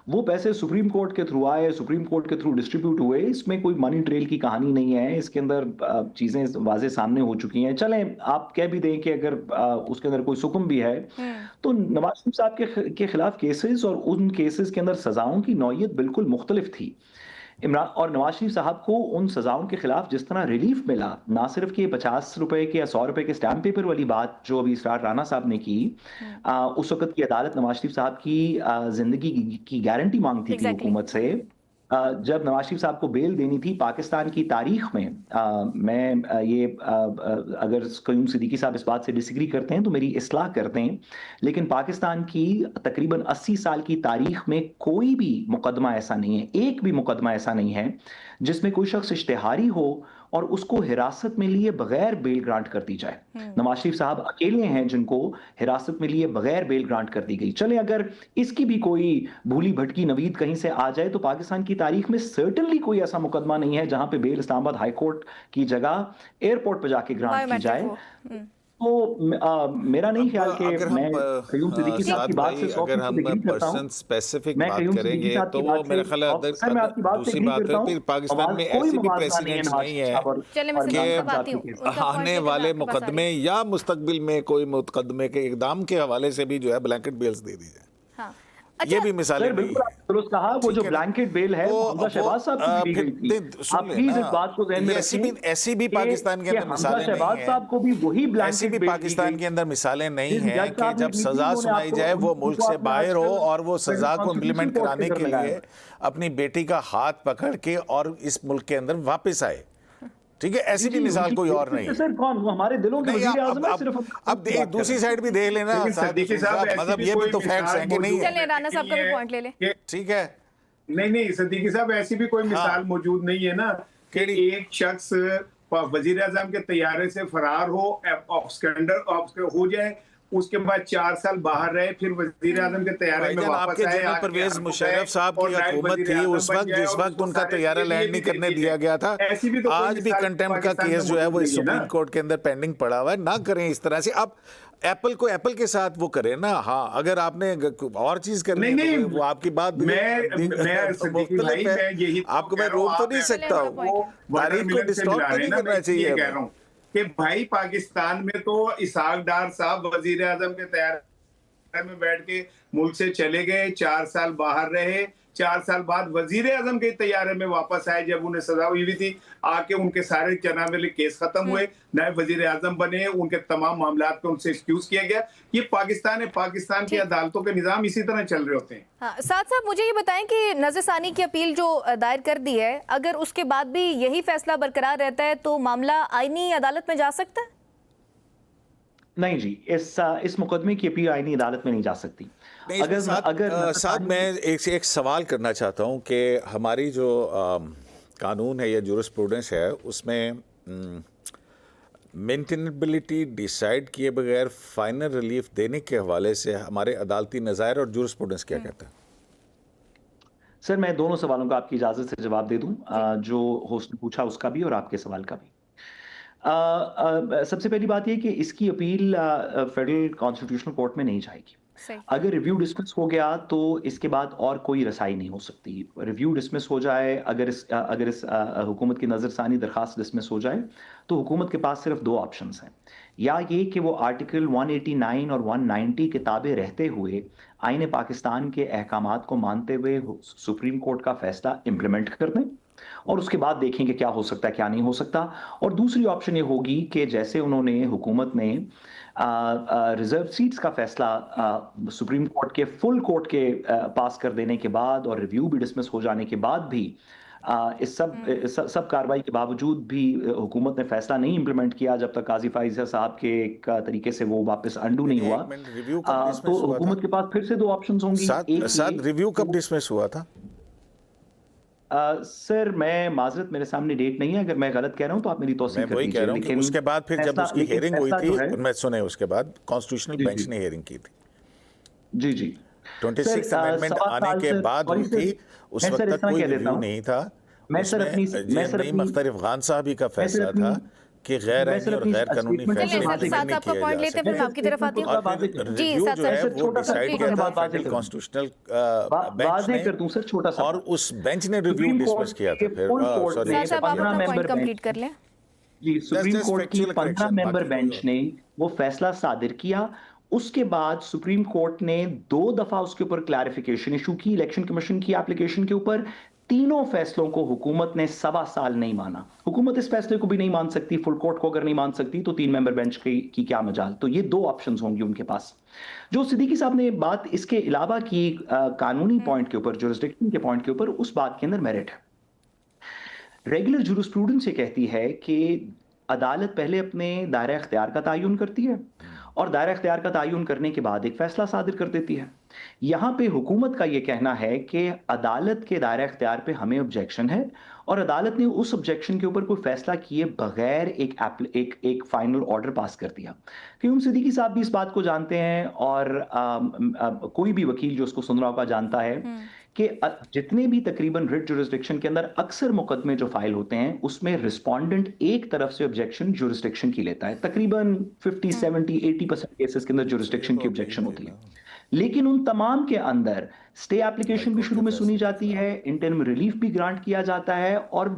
वो पैसे सुप्रीम कोर्ट के थ्रू आए, सुप्रीम कोर्ट के थ्रू डिस्ट्रीब्यूट हुए। इसमें कोई मनी ट्रेल की कहानी नहीं है, इसके अंदर चीज़ें वाजे सामने हो चुकी हैं। चलें आप कह भी दें कि अगर उसके अंदर कोई सुकुम भी है, तो नवाज शरीफ साहब के खिलाफ केसेस और उन केसेस के अंदर सजाओं की नौयत बिल्कुल मुख्तलिफ थी। इमरान और नवाज शरीफ साहब को उन सजाओं के खिलाफ जिस तरह रिलीफ मिला, ना सिर्फ कि 50 रुपए के या 100 रुपए के स्टैम्प पेपर वाली बात जो अभी इसरार राणा साहब ने की, उस वक्त की अदालत नवाज शरीफ साहब की जिंदगी की गारंटी मांगती थी हुकूमत से जब नवाज शरीफ साहब को बेल देनी थी पाकिस्तान की तारीख में, अगर कयूम सिद्दीकी साहब इस बात से डिसएग्री करते हैं तो मेरी इस्लाह करते हैं, लेकिन पाकिस्तान की तकरीबन 80 साल की तारीख में कोई भी मुकदमा ऐसा नहीं है, एक भी मुकदमा ऐसा नहीं है जिसमें कोई शख्स इश्तिहारी हो और उसको हिरासत में लिए बगैर बेल ग्रांट कर दी जाए। नवाज शरीफ साहब अकेले हैं जिनको हिरासत में लिए बगैर बेल ग्रांट कर दी गई। चले अगर इसकी भी कोई भूली भटकी नवीद कहीं से आ जाए तो पाकिस्तान की तारीख में सर्टेनली कोई ऐसा मुकदमा नहीं है जहां पे बेल इस्लामाबाद हाई कोर्ट की जगह एयरपोर्ट पर जाके ग्रांट की जाए। तो मेरा नहीं ख्याल कि मैं कयूम सिद्दीकी साहब की बात से 100% अगर हम एग्री करता हूं। पर्सन स्पेसिफिक मैं बात कयूम सिद्दीकी करेंगे साहब तो की वो बात मेरे से ख्याल सर मैं आपकी बात से दूसरी एग्री बात करता है फिर हूं। पाकिस्तान में कोई ऐसी भी मुबालसा नहीं है प्रेसिडेंट्स नवाज नहीं शरीफ है साहब और चलिए मैं सिद्दीकी साहब आती हूँ, के उनका point आने लेकर मैं वाले आपके पास आ रही मुकदमे या मुस्तकबिल में कोई मुकदमे के इकदाम के हवाले से भी जो है ब्लैंकेट बेल्स दे दी जाए। हाँ। ये अच्छा, भी मिसालें सर नहीं बिल्कुल है। आपने दुरुस्त कहा, वो जो ठीक है ना? ब्लैंकेट बेल है वो- हमजा शहबाज साहब की दी फिर गई थी। सुन आप लेना, प्लीज इस बात को ध्यान में ये ऐसी रखें ऐसी भी कि- पाकिस्तान के कि अंदर हमजा मिसालें नहीं शहबाज हैं। साहब को भी वही ऐसी ब्लैंकेट भी बेल दी पाकिस्तान गई। के अंदर मिसालें नहीं जिस हैं जज कि साहब ने जब दी थी, सजा उन्होंने सुनाई आपको- जाए वो उनको मुल्क से आपने बाहर हो आजकल और वो सजा को कॉन्स्टिट्यूशन इम्प्लीमेंट कोर्ट कराने के के घर लगाया लिए है। अपनी बेटी का हाथ पकड़ के और इस मुल्क के अंदर वापस आए। ठीक है, ऐसी भी मिसाल कोई और नहीं है। सर कौन वो हमारे दिलों के नहीं, वजीर आज़म है, सिर्फ अब एक दूसरी साइड भी देख लेना लेकिन सिद्दीकी साहब ऐसी मतलब भी ये भी कोई तो फैक्ट्स मिसाल हैं कि नहीं मौजूद है। चलिए राना साहब का भी पॉइंट ले लें। कि- ठीक है, नहीं सिद्दीकी साहब ऐसी भी कोई मिसाल मौजूद नहीं है ना कि केड़ी? एक शख्स वजीर आजम के तैयारे से फरार हो, ऑब्स्केंडर हो जाए, उसके बाद 4 साल बाहर रहे, फिर वजीर आजम के तैयारे में भाईजान, वापस आपके आए, जनरल आके परवेज हरकत मुशर्रफ है साहब और की नायब हुकूमत वजीर थी आजम उस बन वक्त जाए जिस और वक्त उसको उनका सारे तैयारा लिए लैंड नहीं भी करने दे दिया गया था। ऐसी भी तो कोई आज भी मिसाल कंटेम्प्ट का पाकिस्तान केस में जो है वो मौजूद नहीं है सुप्रीम ना। कोर्ट के अंदर पेंडिंग पड़ा हुआ है। ना करें इस तरह से। अब एप्पल को एप्पल के साथ वो करें ना। हाँ, अगर आपने और चीज करनी नहीं, है तो वो आपकी बात मैं सिद्दीकी भाई, मैं यही तो आपको कह मैं रहा हूं, रोक तो आप नहीं ऐसे सकता चलें, हूँ। वो तारीख को वाटरमेलन से डिस्टॉर्ट मिला तो रहे नहीं हैं ना, करना मैं चाहिए ये कह हमें। रहा हूँ कि भाई पाकिस्तान में तो इसहाक डार साहब वजीर आजम के तैयार में बैठ के मुल्क से चले गए, 4 साल बाहर रहे, 4 साल बाद वजीर आजम के तैयारे में वापस आए जब उन्हें सजा हुई थी, आके उनके सारे जनाबे केस खत्म हुए, नायब वजीर आजम बने, उनके तमाम मामला पे उनसे एक्सक्यूज किया गया। ये पाकिस्तान है, पाकिस्तान की अदालतों के निजाम इसी तरह चल रहे होते हैं। हाँ, साथ साथ मुझे ये बताएं कि नज़रसानी की अपील जो दायर कर दी है, अगर उसके बाद भी यही फैसला बरकरार रहता है तो मामला आईनी अदालत में जा सकता है? नहीं जी, इस मुकदमे की अपील आईनी अदालत में नहीं जा सकती। नहीं, अगर साथ मैं एक सवाल करना चाहता हूँ कि हमारी जो कानून है या जूरिस्प्रूडेंस है उसमें मेंटेनेबिलिटी डिसाइड किए बगैर फाइनल रिलीफ देने के हवाले से हमारे अदालती नज़ायर और जूरिस्प्रूडेंस क्या कहता है? सर मैं दोनों सवालों का आपकी इजाज़त से जवाब दे दूं, जो होस्ट ने पूछा उसका भी और आपके सवाल का भी। सबसे पहली बात यह कि इसकी अपील फेडरल कॉन्स्टिट्यूशनल कोर्ट में नहीं जाएगी। सही। अगर रिव्यू डिसमिस हो गया तो इसके बाद और कोई रसाई नहीं हो सकती। रिव्यू डिसमिस हो जाए, अगर इस हुकूमत की नज़रसानी दरखास्त डिसमिस हो जाए तो हुकूमत के पास सिर्फ 2 ऑप्शंस हैं। या ये कि वो आर्टिकल 189 और 190 के ताबे रहते हुए आईन पाकिस्तान के अहकामात को मानते हुए सुप्रीम कोर्ट का फैसला इम्प्लीमेंट कर दें और उसके बाद देखेंगे क्या हो सकता है क्या नहीं हो सकता। और दूसरी ऑप्शन ये होगी कि जैसे उन्होंने हुकूमत ने रिजर्व सीट्स का फैसला सुप्रीम कोर्ट के फुल कोर्ट के पास कर देने के बाद और रिव्यू भी डिसमिस हो जाने के बाद भी इस सब कार्रवाई के बावजूद भी हुकूमत ने फैसला नहीं इम्प्लीमेंट किया जब तक काजी फाइज़ साहब के एक तरीके से वो वापस अंडू नहीं हुआ, रिव्यू तो हुकूमत के पास फिर से 2 ऑप्शंस होंगी। साथ रिव्यू कब डिसमिस हुआ था? सर मैं माजरत मेरे सामने डेट नहीं है, अगर मैं गलत कह रहा हूं तो आप मेरी तौसीक कर दीजिए। वही कह रहा हूं कि उसके बाद फिर जब उसकी हियरिंग हुई थी, मैं सुने उसके बाद कॉन्स्टिट्यूशनल बेंच ने हियरिंग की थी। जी जी, 26 अमेंडमेंट आने के बाद हुई थी, उस वक्त तक कोई रिव्यू नहीं था। नईम अख्तर खान साहब का फैसला था कि गैर आईनी और गैर कानूनी फैसले साथ आपका पॉइंट लेते हैं, फिर मैं आपकी तरफ आती हूं। जी, जो है वो डिसाइड किया था फेडरल कॉन्स्टिट्यूशनल बेंच ने, कर दूं सर छोटा सा, और उस बेंच ने रिव्यू डिसमिस किया था। फिर सॉरी, साहब आप अपना पॉइंट कंप्लीट कर लें। जी, सुप्रीम कोर्ट की 15 मेंबर बाकी बेंच ने वो फैसला सादिर किया। उसके बाद सुप्रीम कोर्ट ने 2 दफा उसके ऊपर क्लैरिफिकेशन इशू की इलेक्शन कमीशन की एप्लीकेशन के ऊपर, तीनों फैसलों को हुकूमत ने 1.25 साल नहीं माना। हुकूमत इस फैसले को भी नहीं मान सकती, फुल कोर्ट को अगर नहीं मान सकती तो 3 मेंबर बेंच की क्या मजाल। तो ये 2 ऑप्शंस होंगे उनके पास। जो सिद्दीकी साहब ने बात इसके अलावा की कानूनी पॉइंट के ऊपर, जुरिस्डिक्शन के पॉइंट के ऊपर, उस बात के अंदर मेरिट है। रेगुलर जुरिस्प्रूडेंस ये कहती है कि अदालत पहले अपने दायरा इख्तियार का तयन करती है और दायरा इख्तियार का तयन करने के बाद एक फैसला सादिर कर देती है। यहाँ पे हुकूमत का ये कहना है कि अदालत के दायरा इख्तियार पे हमें ऑब्जेक्शन है और अदालत ने उस ऑब्जेक्शन के ऊपर कोई फैसला किए बगैर एक फाइनल ऑर्डर पास कर दिया। क़य्यूम सिद्दीकी साहब भी इस बात को जानते हैं और कोई भी वकील जो उसको सुन रहा होगा जानता है कि जितने भी तकरीबन रिट जुरिस्डिक्शन के अंदर अक्सर मुकदमे जो फाइल होते हैं उसमें रिस्पोंडेंट एक तरफ से ऑब्जेक्शन जुरिस्डिक्शन की लेता है। तकरीबन 50, 70, 80% केसेस के अंदर जुरिस्डिक्शन की ऑब्जेक्शन होती है। लेकिन उन तमाम के अंदर स्टे एप्लीकेशन भी शुरू में सुनी जाती है, इंटरिम रिलीफ भी ग्रांट किया जाता है और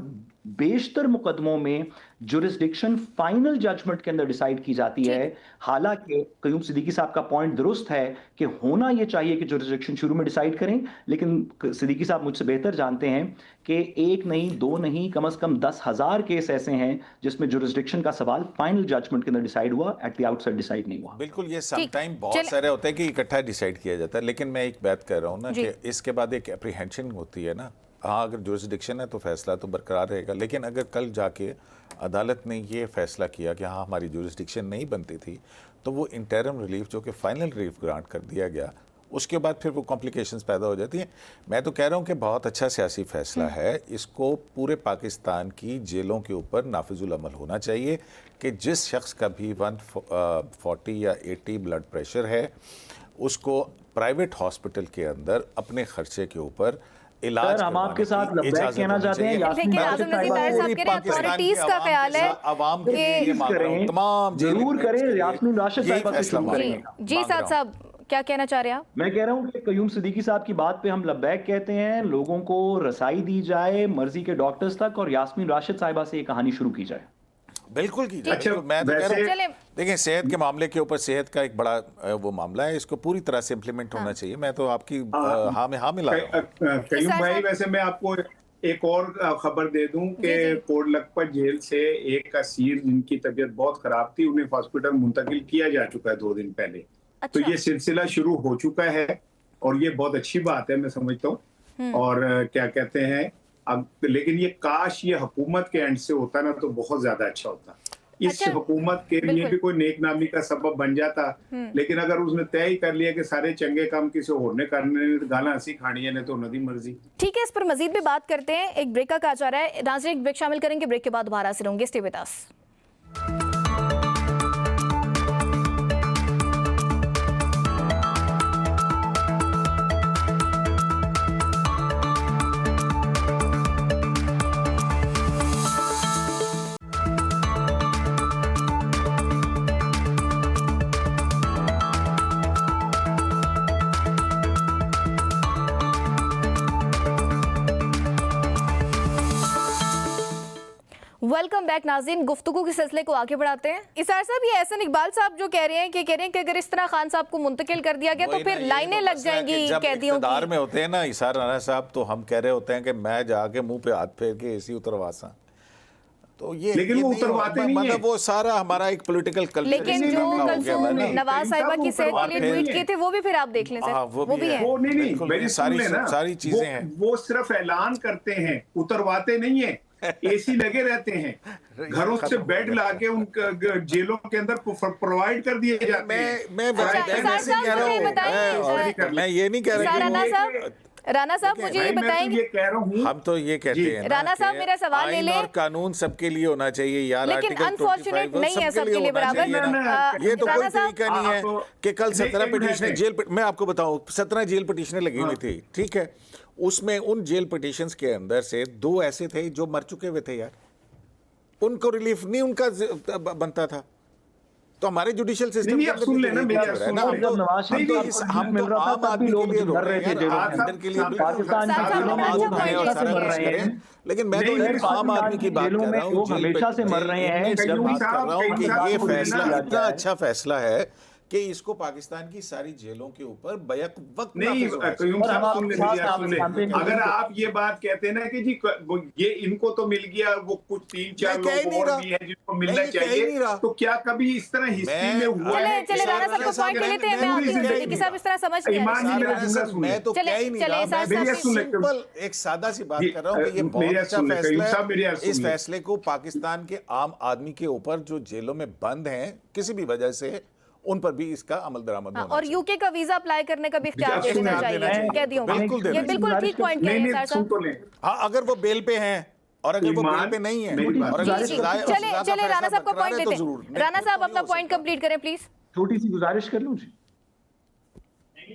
बेशतर मुकदमों में जुरिस्डिक्शन फाइनल जजमेंट के अंदर डिसाइड की जाती है। हालांकि क़य्यूम सिद्दीकी साहब का पॉइंट दुरुस्त है कि होना यह चाहिए कि जुरिस्डिक्शन शुरू में डिसाइड करें, लेकिन सिद्दीकी साहब मुझसे बेहतर जानते हैं कि 1 नहीं 2 नहीं कम से कम 10,000 केस ऐसे हैं जिसमें जुरिस्डिक्शन का सवाल फाइनल जजमेंट के अंदर डिसाइड हुआ, एट द आउटसेट डिसाइड नहीं हुआ। बिल्कुल, ये समटाइम बहुत सारे होते हैं कि इकट्ठा डिसाइड किया जाता है, लेकिन मैं एक बात कर रहा हूँ ना कि इसके बाद एक एप्रीहेंशन होती है ना। हाँ, अगर जुरिस्डिक्शन है तो फैसला तो बरकरार रहेगा, लेकिन अगर कल जाके अदालत ने ये फैसला किया कि हाँ हमारी जुरिस्डिक्शन नहीं बनती थी, तो वो इंटरिम रिलीफ जो कि फाइनल रिलीफ ग्रांट कर दिया गया, उसके बाद फिर वो कॉम्प्लिकेशंस पैदा हो जाती हैं। मैं तो कह रहा हूँ कि बहुत अच्छा सियासी फैसला है, इसको पूरे पाकिस्तान की जेलों के ऊपर नाफिजुल अमल होना चाहिए कि जिस शख्स का भी 140 या 80 ब्लड प्रेशर है उसको प्राइवेट हॉस्पिटल के अंदर अपने खर्चे के ऊपर इलाज हम आपके साथ कहना चाहते हैं, लेकिन आजम नज़ीर ताहिर साहब कह रहे हैं अथॉरिटीज का ख्याल है आवाम के लिए तमाम जरूर करें। यास्मीन राशिद साहिबा से शुरू करेंगे। जी साहब क्या कहना चाह रहे हैं आप? मैं कह रहा हूँ कि क़य्यूम सिद्दीकी साहब की बात पे हम लब्बैक कहते हैं, लोगों को रसाई दी जाए मर्जी के डॉक्टर्स तक और यास्मीन राशिद साहिबा से ये कहानी शुरू की जाए। बिल्कुल की जाए। अच्छा, मैं तो कह रहा हूँ देखिए, सेहत के मामले के ऊपर सेहत का एक बड़ा वो मामला है, इसको पूरी तरह से इम्प्लीमेंट होना चाहिए। मैं तो आपकी हाँ में हाँ मिला रहा हूँ। क़य्यूम भाई, वैसे मैं आपको एक और खबर दे दूं कि कोट लखपत जेल से एक असीर जिनकी तबीयत बहुत खराब थी, उन्हें हॉस्पिटल मुंतकिल किया जा चुका है 2 दिन पहले। तो ये सिलसिला शुरू हो चुका है और ये बहुत अच्छी बात है, मैं समझता हूँ। और क्या कहते हैं अब, लेकिन ये काश ये हुकूमत के एंड से होता ना तो बहुत ज्यादा अच्छा होता। इस हुकूमत के लिए भी कोई नेकनामी का सबब बन जाता, लेकिन अगर उसने तय ही कर लिया कि सारे चंगे काम किसी और ने करने, गाना हंसी खानी है, तो नदी मर्जी। ठीक है, इस पर मजीद भी बात करते हैं। एक ब्रेक का कहा जा रहा है, नाज़रीन एक ब्रेक शामिल करेंगे, ब्रेक के बाद दोबारा हाजिर होंगे। Stay with us. Welcome back नाज़रीन, गुफ्तगू के सिलसिले को आगे बढ़ाते हैं। इसार साहब, ये एहसन इकबाल साहब जो कह रहे हैं कि अगर इस तरह खान साहब को मुंतकिल कर दिया गया तो फिर लाइनें लग जाएंगी कैदियों की। इक़्तिदार में होते हैं ना इसार राना साहब, तो हम कह रहे होते हैं कि मैं जाके मुंह पे हाथ फेर के एसी उतरवासा, तो ये लेकिन वो उतरवाते नहीं है। मतलब वो सारा हमारा एक पॉलिटिकल कल्चर। लेकिन जो कल नवाज साहिबा की सेहत के लिए ट्वीट किए थे वो भी फिर आप देख लें सर, वो भी है। वो नहीं, सारी चीजें हैं। वो सिर्फ ऐलान करते हैं, उतरवाते नहीं है। एसी लगे रहते हैं, घरों से बेड लाके उन जेलों के अंदर प्रोवाइड कर दिए जाते हैं। मैं ये नहीं कह रहा। राना साहब मुझे ये बताएंगे, हम तो ये कहते हैं राना साहब मेरा सवाल ले लें, और कानून सबके लिए होना चाहिए यार, लेकिन अनफॉर्चुनेट नहीं है सबके लिए बराबर। ये तो कोई तरीका नहीं है कि कल 17 पिटीशनें जेल, मैं आपको बताऊं 17 जेल पिटीशनें लगी हुई थी, ठीक है, उसमें उन जेल पिटीशंस के अंदर से 2 ऐसे थे जो मर चुके हुए थे यार, उनको रिलीफ नहीं उनका बनता था। तो हमारे जुडिशियल सिस्टम नहीं, सुन लेना मेरी बात, सुन हम तो आम आदमी के लिए रो रहे हैं, अंदर के लिए पाकिस्तान के जेलों में लोग हमेशा से मर रहे हैं, लेकिन मैं तो एक आम आदमी की बात कर रहा हूँ, हमेशा से मर रहे हैं। जब बात कर रहा हूँ कि ये फैसला इतना अच्छा फैसला है कि इसको पाकिस्तान की सारी जेलों के ऊपर बैक वक्त नहीं नाफिज होना चाहिए। कयूम और हम साहब सुन ले, आपके मेरी साथ बात सुन ले। मानते हैं। अगर आप ये बात कहते हैं ना कि जी ये इनको तो मिल गया, वो कुछ 3-4 मैं कह ही लोग नहीं और रहा। भी हैं जिनको मैं मिलना ये कह ही चाहिए, नहीं रहा। तो क्या कभी इस तरह हिस्ट्री में हुआ चले है? चले राणा साहब को साहब पॉइंट ले लेते हैं, मैं मैं आती हूँ। कह ही सिद्दीकी नहीं साहब इस तरह समझ नहीं आ ईमान रही। जी मेरा जुमला सुन मैं तो चले- कह ही नहीं चले, रहा, एहसास मैं साहब बस सुन ले, सिंपल एक सादा सी बात जी, कर रहा हूँ कि ये मेरी बहुत बात अच्छा सुन ले, फैसला कयूम साहब मेरी है। बात इस सुनिए। फैसले को पाकिस्तान के आम आदमी के ऊपर जो जेलों में बंद हैं किसी भी वजह से, उन पर भी इसका अमल दरामद हाँ, होना और चाहिए। यूके का वीजा अप्लाई करने का भी इख्तियार आप दे देना इख्तियार देना चाहिए चाहिए। कैदियों को। बिल्कुल देना ये बिल्कुल चाहिए। ठीक पॉइंट कह नहीं रहे हैं नहीं सर सुन साहब। तो ले। हाँ, अगर वो बेल पे हैं और अगर वो बेल ईमान, पे नहीं है मेरी बात और सुनिए। अगर जी, सजा- चले सजा का चले राणा फैसला साहब को बरकरार पॉइंट है तो लेते जरूर। हैं। नहीं राणा तो साहब नहीं अपना हो पॉइंट सकता। कंप्लीट करें प्लीज। छोटी सी गुजारिश कर लूं जी।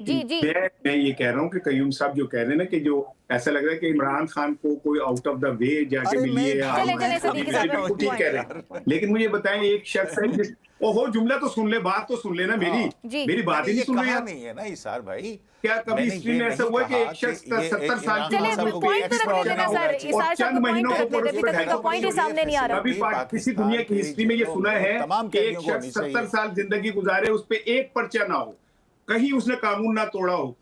जी जी मैं ये कह रहा हूँ कि कयूम साहब जो कह रहे हैं ना कि जो ऐसा लग रहा है कि इमरान खान को कोई आउट ऑफ द वे जाके अरे मिली नहीं, है, चले, हम- चले, हम- सिद्दीकी हम- साहब, बिल्कुल ठीक कह रहे हैं। लेकिन मुझे बताएं, एक शख्स है जिस ओहो जुमला तो सुन ले, बात तो सुन लेना मेरी। जी। मेरी बात मैंने ही नहीं ये सुन रहे कहा आप। नहीं है ना इसार भाई। क्या कभी मैंने हिस्ट्री ये में ऐसा नहीं हुआ है कि कहा एक शख्स कि ये 70 साल की चले, उम्र में पॉइंट तो रख लेते ना सर, और इसार साहब चंद को पॉइंट महीनों तो को रख लेते, अभी तक उनका पॉइंट ही सामने नहीं आ रहा। कभी किसी दुनिया की हिस्ट्री में ये सुना है तमाम कि एक कैदियों को होनी शख्स 70 चाहिए। साल जिंदगी गुजारे, उस पे एक पर्चा ना हो, कहीं उसने कानून ना तोड़ा हो,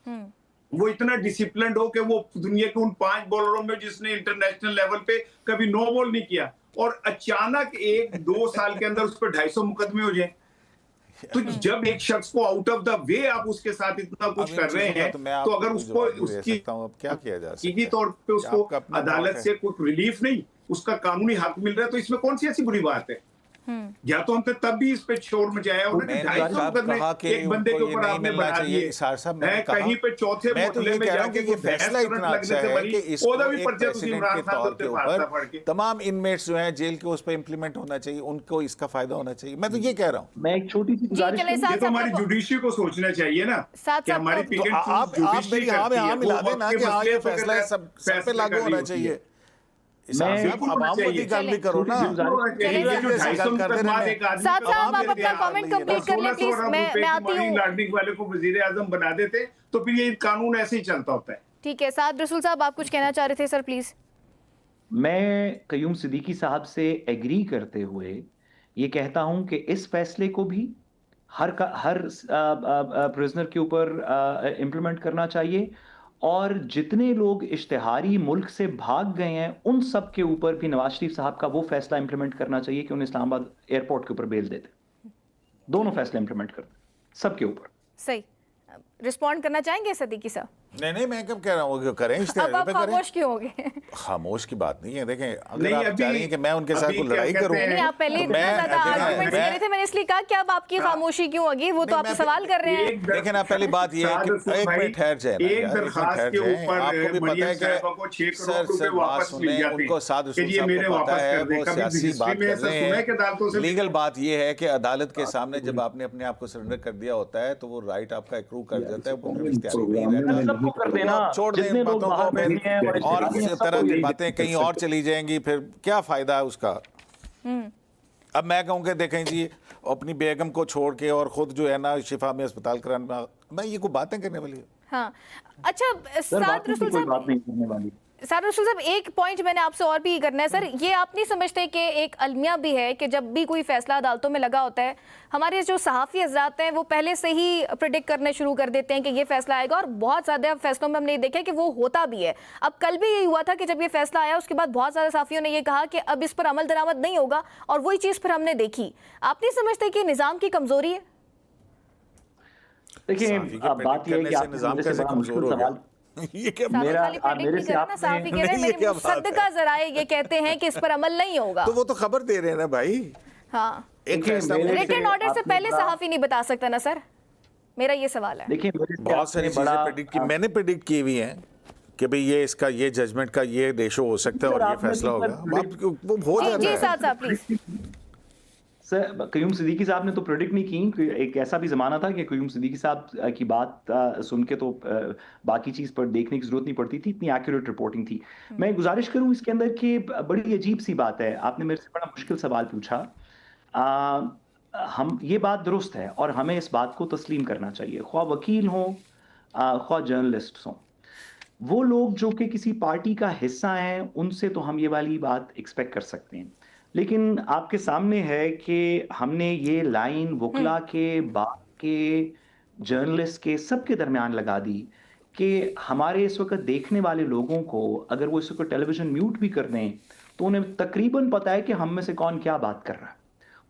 वो इतना डिसिप्लिन्ड हो कि वो दुनिया के उन 5 बॉलरों में जिसने इंटरनेशनल लेवल पे कभी नो बॉल नहीं किया, और अचानक 1-2 साल के अंदर उस पर 250 मुकदमे हो जाए। तो जब एक शख्स को आउट ऑफ द वे आप उसके साथ इतना कुछ अब इन कर रहे चीज़ों का हैं, तो मैं तो आपको अगर कोई उसको जवाब नहीं दे उसकी सकता हूं, अब क्या किया जा सकता सीधी है? तौर पे ये उसको आपका अपना अदालत दौर है। से कोई रिलीफ नहीं, उसका कानूनी हक मिल रहा है, तो इसमें कौन सी ऐसी बुरी बात है? या तो हमने तब भी इस पे शोर मचाया और मैंने 250 साहब मुकदमे कहा कि एक बंदे के उनको ये ऊपर नहीं आपने मिलना बना चाहिए। दिए। इसार साहब, मैंने है, कहा, कहीं पे चौथे मैं तो मोहल्ले ये में कह रहा हूं जाके कि ये कोई फैसला भैंस इतना करंट अच्छा लगने से है बनी, कि इसको ਉਹਦਾ भी एक पर्चा तुसी प्रेसिडेंट इमरान के खान तौर के के ऊपर पढ़ ऊपर के तमाम इनमेट्स जो हैं जेल के उस पर इम्प्लीमेंट होना चाहिए, उनको इसका फायदा होना चाहिए। मैं तो ये कह रहा हूँ। मैं एक छोटी सी गुजारिश चले, करूं? साथ ये तो हमारी साहब का- जुडिशरी को सोचना चाहिए ना साथ कि साहब हमारी का- पिक तो एंड आप मेरी हाँ में हाँ मिला देना कि हाँ ये फैसला है, सब पे लागू होना चाहिए। इसार साहब, बिल्कुल अब होना आम मोदी चाहिए। गल भी करो ना। बिल्कुल होना चाहिए। ये जो 250 मुकदमा एक आदमी साथ का साहब नाम आप दे अपना दिया, कमेंट आप कंप्लीट कर लें 1600 प्लीज। अरब मैं रुपए की आती मनी हूँ। लॉन्ड्रिंग वाले को वजीर आजम बना देते, तो फिर ये कानून ऐसे ही चलता होता है। ठीक है, साद रसूल साहब आप कुछ कहना चाह रहे थे सर, प्लीज। मैं कयूम सिद्दीकी साहब से एग्री करते हुए ये कहता हूं कि इस फैसले को भी हर प्रिजनर के ऊपर इम्प्लीमेंट करना चाहिए, और जितने लोग इश्तिहारी मुल्क से भाग गए हैं उन सब के ऊपर भी नवाज शरीफ साहब का वो फैसला इम्प्लीमेंट करना चाहिए कि उन्हें इस्लामाबाद एयरपोर्ट के ऊपर बेल देते। दोनों फैसले इम्प्लीमेंट करते सबके ऊपर। सही रिस्पॉन्ड करना चाहेंगे सिद्दीकी साहब? नहीं, मैं कब कह रहा हूँ कि करें, अब इश्तिहार आप पे करें। खामोश क्यों हो गए? खामोश की बात नहीं है। देखें, अगर नहीं, आप अभी- चाह रही हैं कि मैं उनके साथ अभी कोई क्या लड़ाई कहते करूं, हैं? नहीं, आप पहले तो इतना मैं- ज्यादा देखें, आर्गुमेंट्स मैं- कर रहे थे, मैंने इसलिए कहा कि अब आपकी खामोशी क्यों होगी, वो तो नहीं, आपसे मैं- सवाल कर रहे हैं। देखें ना, पहली बात यह है कि एक मिनट ठहर जाए ना एक यार, दरखास्त ठहर के जाए। ऊपर आपको भी पता मरियम है साहिबा को 6 कि करोड़ रुपए बात वापस मिल सुने, जाते उनको साद कि रसूल ये साहब मेरे को पता वापस है, कर दे। वो कभी सियासी हिस्ट्री बात में कर ऐसा रहे सुना है कि अदालतों से हैं। लीगल बात यह है कि अदालत के सामने जब आपने अपने आप को सरेंडर कर दिया होता है तो वो राइट आपका एक्रू कर जाता है, वो फिर इख्तियारी नहीं रहता। सबको कर तो देना, आप छोड़ दें जितने इन लोग बातों बाहर को, बैठे हैं फिर और इश्तिहारी इस हैं, तरह सबको की यही बातें कहीं और चली जाएंगी, फिर क्या फायदा है उसका। अब मैं कहूँ कि देखें जी, अपनी बेगम को छोड़ के और खुद जो है ना शिफा में अस्पताल कराने, मैं ये कोई बातें करने वाली है? हाँ, अच्छा सर साद बाकी रसूल कोई साहब, बात नहीं करने वाली। साद रसूल साहब एक पॉइंट मैंने आपसे और भी करना है सर। ये आप नहीं समझते कि एक अलमिया भी है कि जब भी कोई फैसला अदालतों में लगा होता है, हमारे जो सहाफ़ी हजरात हैं वो पहले से ही प्रिडिक्ट करने शुरू कर देते हैं कि ये फैसला आएगा, और बहुत ज़्यादा फैसलों में हमने देखा कि वो होता भी है। अब कल भी यही हुआ था कि जब ये फैसला आया उसके बाद बहुत ज़्यादा सहाफ़ियों ने ये कहा कि अब इस पर अमल दरामद नहीं होगा, और वही चीज़ फिर हमने देखी। आप नहीं समझते कि निज़ाम की कमज़ोरी है? देखिए, साफ़ी के अब बात यह है predict कि करने से आपने निज़ाम मुझे से कैसे बड़ा कमजोर मुश्किल हो गया? सवाल ये क्या साफ़ी मेरा- खाली predict मेरे नहीं से कर रहे ना, आपने- साफ़ी कह रहे हैं नहीं, ये मेरे क्या बात है? मुसद्दका ज़राए ये कहते हैं कि इस पर अमल नहीं होगा। तो वो तो खबर दे रहे हैं ना भाई। हाँ, एक देखिए, फैसला मेरे- रिटन ऑर्डर से आपने पहले बड़ा- सहाफ़ी नहीं बता सकता ना सर, मेरा ये सवाल है। देखिए, मेरे से बहुत सारी आपने चीजें बड़ा प्रेडिक्ट की, मैंने प्रेडिक्ट की हुई हैं कि भाई ये इसका, ये जजमेंट का ये रेशो हो सकता है और सर, ये आपने फैसला तो होगा। सर अब आप वो हो जी जाता है। साहब साहब प्लीज। सर कयूम सिद्दीकी साहब ने तो प्रेडिक्ट नहीं की कि एक ऐसा भी ज़माना था कि कयूम सिद्दीकी साहब की बात सुन के तो बाकी चीज़ पर देखने की ज़रूरत नहीं पड़ती थी, इतनी एक्यूरेट रिपोर्टिंग थी। मैं गुजारिश करूं इसके अंदर कि बड़ी अजीब सी बात है, आपने मेरे से बड़ा मुश्किल सवाल पूछा। हम ये बात दुरुस्त है और हमें इस बात को तस्लीम करना चाहिए, ख्वाह वकील हों ख्वाह जर्नलिस्ट हों, वो लोग जो कि किसी पार्टी का हिस्सा हैं उनसे तो हम ये वाली बात एक्सपेक्ट कर सकते हैं, लेकिन आपके सामने है कि हमने ये लाइन वकला के बाद के, जर्नलिस्ट के, सबके दरमियान लगा दी कि हमारे इस वक्त देखने वाले लोगों को अगर वो इस वक्त टेलीविजन म्यूट भी कर दें तो उन्हें तकरीबन पता है कि हम में से कौन क्या बात कर रहा है।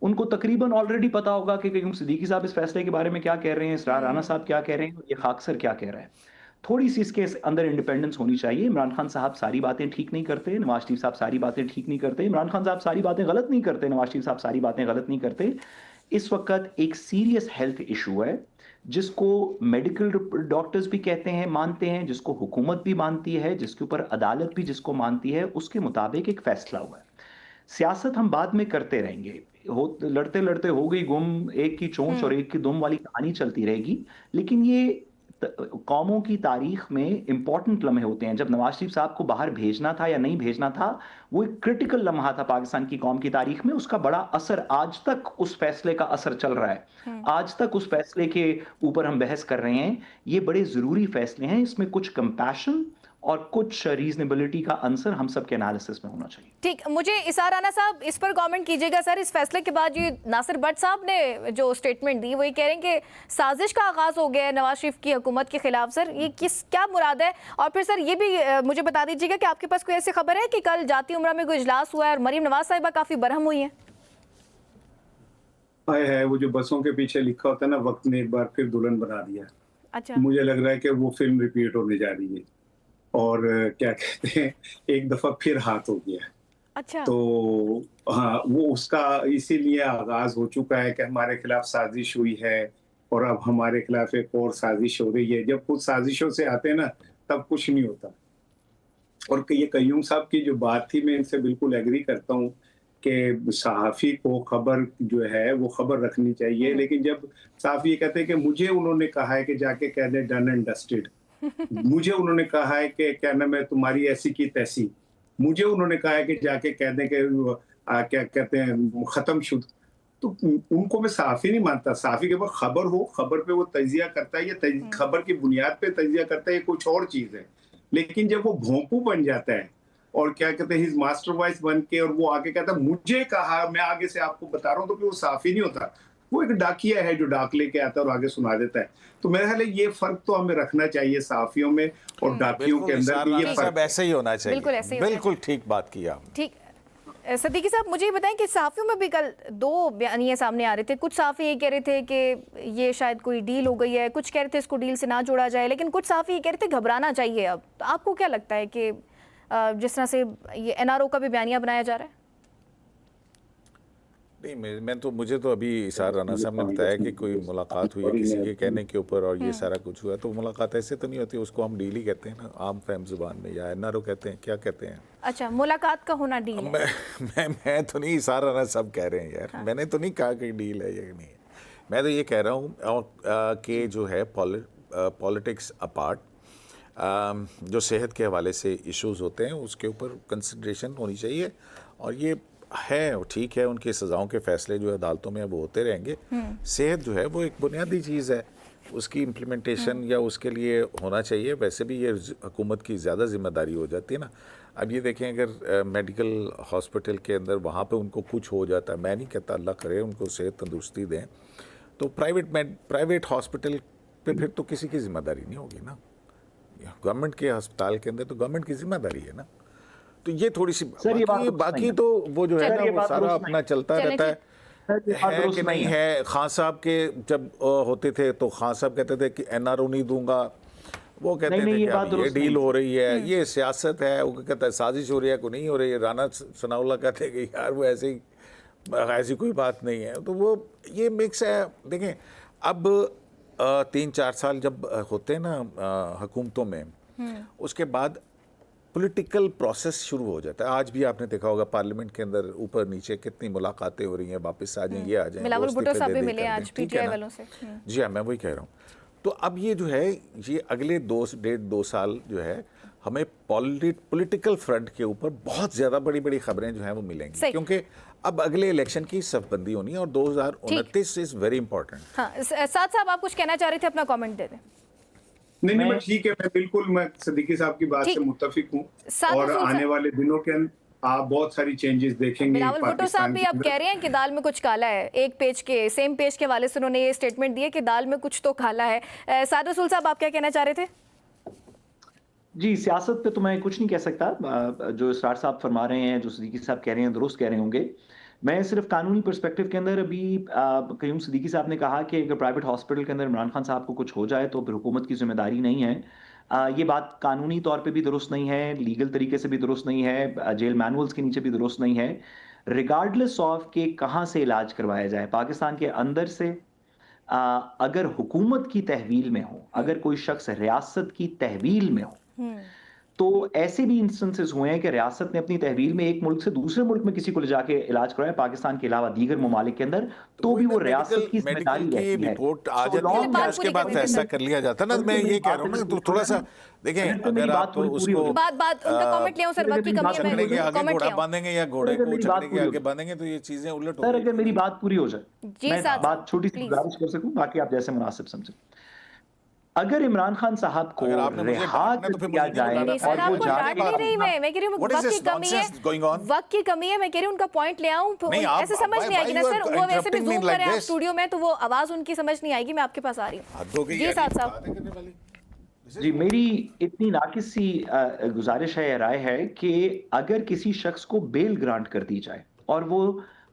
उनको तकरीबन ऑलरेडी पता होगा कि कयूम सिद्दीकी साहब इस फैसले के बारे में क्या कह रहे हैं, इसरार राना साहब क्या कह रहे हैं, और ये खाकसर क्या कह रहा है। थोड़ी सी इसके अंदर इंडिपेंडेंस होनी चाहिए। इमरान खान साहब सारी बातें ठीक नहीं करते, नवाज शरीफ साहब सारी बातें ठीक नहीं करते, इमरान खान साहब सारी बातें गलत नहीं करते, नवाज शरीफ साहब सारी बातें गलत नहीं करते। इस वक्त एक सीरियस हेल्थ इशू है जिसको मेडिकल डॉक्टर्स भी कहते हैं, मानते हैं, जिसको हुकूमत भी मानती है, जिसके ऊपर अदालत भी जिसको मानती है, उसके मुताबिक एक फैसला हुआ है। सियासत हम बाद में करते रहेंगे, लड़ते लड़ते हो गई गुम, एक की चोंच और एक की दुम वाली कहानी चलती रहेगी। लेकिन ये कौमों की तारीख में इंपॉर्टेंट लम्हे होते हैं। जब नवाज शरीफ साहब को बाहर भेजना था या नहीं भेजना था, वो एक क्रिटिकल लम्हा था पाकिस्तान की कौम की तारीख में। उसका बड़ा असर आज तक, उस फैसले का असर चल रहा है। आज तक उस फैसले के ऊपर हम बहस कर रहे हैं। ये बड़े जरूरी फैसले हैं, इसमें कुछ कंपैशन और कुछ रीजनेबिलिटी का आंसर हम सब के एनालिसिस में होना चाहिए। ठीक, मुझे इसार राना साहब इस पर कमेंट कीजिएगा सर। इस फैसले के बाद ये नासिर भट्ट साहब ने जो स्टेटमेंट दी वो ये कह रहे हैं कि साजिश का आगाज हो गया है नवाज शरीफ की हुकूमत के खिलाफ। सर ये क्या मुराद है? और फिर सर ये भी मुझे बता दीजिएगा कि आपके पास कोई ऐसी खबर है कि कल जाती उमरा में कोई इजलास हुआ है और मरीम नवाज साहिबा काफी बरहम हुई है? है वो जो बसों के पीछे लिखा होता है ना, वक्त ने एक बार फिर दुल्हन बना दिया। अच्छा, मुझे लग रहा है कि वो फिल्म रिपीट होने जा रही है और क्या कहते हैं, एक दफा फिर हाथ हो गया। अच्छा, तो हाँ, वो उसका इसीलिए आगाज हो चुका है कि हमारे खिलाफ साजिश हुई है और अब हमारे खिलाफ एक और साजिश हो रही है। जब कुछ साजिशों से आते हैं ना, तब कुछ नहीं होता। और ये कयूम साहब की जो बात थी, मैं इनसे बिल्कुल एग्री करता हूँ कि सहाफ़ी को खबर जो है वो खबर रखनी चाहिए। लेकिन जब सहाफ़ी ये कहते हैं कि मुझे उन्होंने कहा है कि जाके कह दे डन एंड डस्टेड, मुझे उन्होंने कहा है कि क्या नाम है तुम्हारी ऐसी की तैसी, मुझे उन्होंने कहा है कि जाके कह दें कि क्या कहते हैं खत्म शुद्ध, तो उनको मैं सहाफ़ी नहीं मानता। सहाफ़ी के पास खबर हो, खबर पे वो तजिया करता है, या खबर की बुनियाद पे तजिया करता है, ये कुछ और चीज है। लेकिन जब वो भोंपू बन जाता है और क्या कहते हैं हिज मास्टर वॉइस बन के, और वो आगे कहता है मुझे कहा, मैं आगे से आपको बता रहा हूँ, तो फिर वो सहाफ़ी नहीं होता, वो एक डाकिया है जो डाक लेके आता है और आगे सुना देता है। तो मेरे ख्याल है ये फर्क तो हमें रखना चाहिए सहाफ़ियों में और डाकियों के अंदर भी। ये फर्क ऐसे ही होना चाहिए। बिल्कुल ऐसे ही बिल्कुल ठीक बात किया। ठीक। सिद्दीकी साहब मुझे ये बताएं कि सहाफ़ियों में भी कल दो बयानियां सामने आ रहे थे। कुछ सहाफ़ी ये कह रहे थे कि ये शायद कोई डील हो गई है, कुछ कह रहे थे इसको डील से ना जोड़ा जाए, लेकिन कुछ सहाफ़ी ये कह रहे थे घबराना चाहिए अब। तो आपको क्या लगता है कि जिस तरह से ये एनआरओ का भी बयानिया बनाया जा रहा है? नहीं, मैं तो मुझे तो अभी इसार राना साहब ने बताया कि कोई मुलाकात हुई है किसी के कहने के ऊपर और ये सारा कुछ हुआ, तो मुलाकात ऐसे तो नहीं होती, उसको हम डील ही कहते हैं ना आम फहम जुबान में, या एनआरओ कहते हैं, क्या कहते हैं। अच्छा, मुलाकात का होना डील है? मैं तो नहीं, इसार राना साहब कह रहे हैं यार। हाँ। मैंने तो नहीं कहा कि डील है या नहीं है। मैं तो ये कह रहा हूँ कि जो है पॉलिटिक्स अपार्ट, जो सेहत के हवाले से इश्यूज होते हैं उसके ऊपर कंसिडरेशन होनी चाहिए। और ये है ठीक है, उनकी सज़ाओं के फैसले जो है अदालतों में वो होते रहेंगे। सेहत जो है वो एक बुनियादी चीज़ है, उसकी इम्प्लीमेंटेशन या उसके लिए होना चाहिए। वैसे भी ये हुकूमत की ज़्यादा जिम्मेदारी हो जाती है ना। अब ये देखें, अगर मेडिकल हॉस्पिटल के अंदर वहाँ पे उनको कुछ हो जाता है, मैं नहीं कहता अल्लाह करे उनको सेहत तंदुरुस्ती दें, तो प्राइवेट हॉस्पिटल पे फिर तो किसी की जिम्मेदारी नहीं होगी ना। गवर्नमेंट के अस्पताल के अंदर तो गवर्नमेंट की जिम्मेदारी है ना। तो ये थोड़ी सी बाकी तो वो जो है ना वो सारा अपना चलता रहता है कि नहीं है। खान साहब के जब होते थे तो खान साहब कहते थे कि एनआरओ नहीं दूंगा, वो कहते थे कि ये डील हो रही है, ये सियासत है, वो कहता है साजिश हो रही है, को नहीं हो रही है। राना सनाउल्लाह कहते हैं कि यार वो ऐसी कोई बात नहीं है। तो वो ये मिक्स है। देखें, अब 3-4 साल जब होते हैं ना हुकूमतों में, उसके बाद पॉलिटिकल प्रोसेस शुरू हो जाता है। आज भी आपने देखा होगा पार्लियामेंट के अंदर ऊपर नीचे कितनी मुलाकातें हो रही हैं, वापस आ जाएं, ये आ जाएं, बिलावल भुट्टो साहब भी मिले आज पीटीआई वालों से। जी हाँ, मैं वही कह रहा हूँ। तो अब ये जो है, ये अगले 1.5-2 साल जो है हमें पॉलिटिकल फ्रंट के ऊपर बहुत ज़्यादा बड़ी खबरें जो हैं वो मिलेंगी, क्योंकि अब अगले इलेक्शन की सफबंदी होनी है और 2029 इज़ वेरी इंपॉर्टेंट। हाँ, साथ साहब आप कुछ कहना चाह रहे थे, अपना कमेंट दे दें। नहीं, मैं ठीक है, मैं बिल्कुल मैं सिद्दीकी साहब की बात से मुत्तफिक हूँ। और आप बहुत सारी चेंजेस देखेंगे बिलावल भुट्टो साहब भी के आप अंदर। कह रहे हैं कि दाल में कुछ काला है। एक पेज के सेम पेज के वाले से उन्होंने ये स्टेटमेंट दिया कि दाल में कुछ तो काला है। साद रसूल साहब, आप क्या कहना चाह रहे थे? जी, सियासत पे तो मैं कुछ नहीं कह सकता। जो इसरार साहब फरमा रहे हैं, जो सिद्दीकी साहब कह रहे हैं, दुरुस्त कह रहे होंगे। मैं सिर्फ कानूनी पर्सपेक्टिव के अंदर अभी कयूम सिद्दीकी साहब ने कहा कि अगर प्राइवेट हॉस्पिटल के अंदर इमरान खान साहब को कुछ हो जाए तो फिर हुकूमत की जिम्मेदारी नहीं है। ये बात कानूनी तौर पे भी दुरुस्त नहीं है, लीगल तरीके से भी दुरुस्त नहीं है, जेल मैनुअल्स के नीचे भी दुरुस्त नहीं है। रिगार्डलेस ऑफ के कहाँ से इलाज करवाया जाए, पाकिस्तान के अंदर से अगर हुकूमत की तहवील में हो, अगर कोई शख्स रियासत की तहवील में हो, तो ऐसे भी इंस्टेंसेस हुए हैं कि रियासत ने अपनी तहवील में एक मुल्क से दूसरे मुल्क में किसी को ले जाके इलाज कराया, पाकिस्तान के अलावा दीगर ममालिक के अंदर, तो भी वो रियासत की जिम्मेदारी मेडिकल की रहती है। रिपोर्ट आ So जाती long है, बात उसके पूरी बाद करने फैसला दें। कर लिया जाता है ना। मैं ये कह रहा हूँ ना, तो थोड़ा सा देखें, अगर आप उसको बात उनका कमेंट ले आऊं सर, वक्त की कमी है, झगड़े के मैं आगे कमेंट घोड़ा ले आऊं। बांधेंगे या घोड़े अगर को मेरी बात झगड़े के पूरी आगे हो- बांधेंगे तो ये चीजें उलट सर, अगर होंगी। मेरी बात पूरी हो जाए, जी, मैं साथ बात छोटी सी प्लीज। गुजारिश कर सकूं, बाकी आप जैसे मुनासिब समझें। अगर इमरान खान साहब को अगर आपने मुझे रिहा डांटना है तो कर फिर दिया मुझे नहीं जाए बुलाना। नहीं सर, और वो आपको डांट जाके नहीं रही मैं कह रही हूँ What is वक्त की this कमी है, nonsense going on? वक्त की कमी है। मैं कह रही हूँ उनका पॉइंट ले आऊं, नहीं, आप- ऐसे समझ why- नहीं आएगी why ना you सर। are वो वैसे भी interrupting me जूम like कर रहे हैं आप this? स्टूडियो में, तो वो आवाज उनकी समझ नहीं आएगी। मैं आपके पास आ रही हद हो हूँ। गई जी है, साहब साहब। बातें करने वाली। जी, मेरी इतनी नाकिस सी गुजारिश है या राय है कि अगर किसी शख्स को बेल ग्रांट कर दी जाए और वो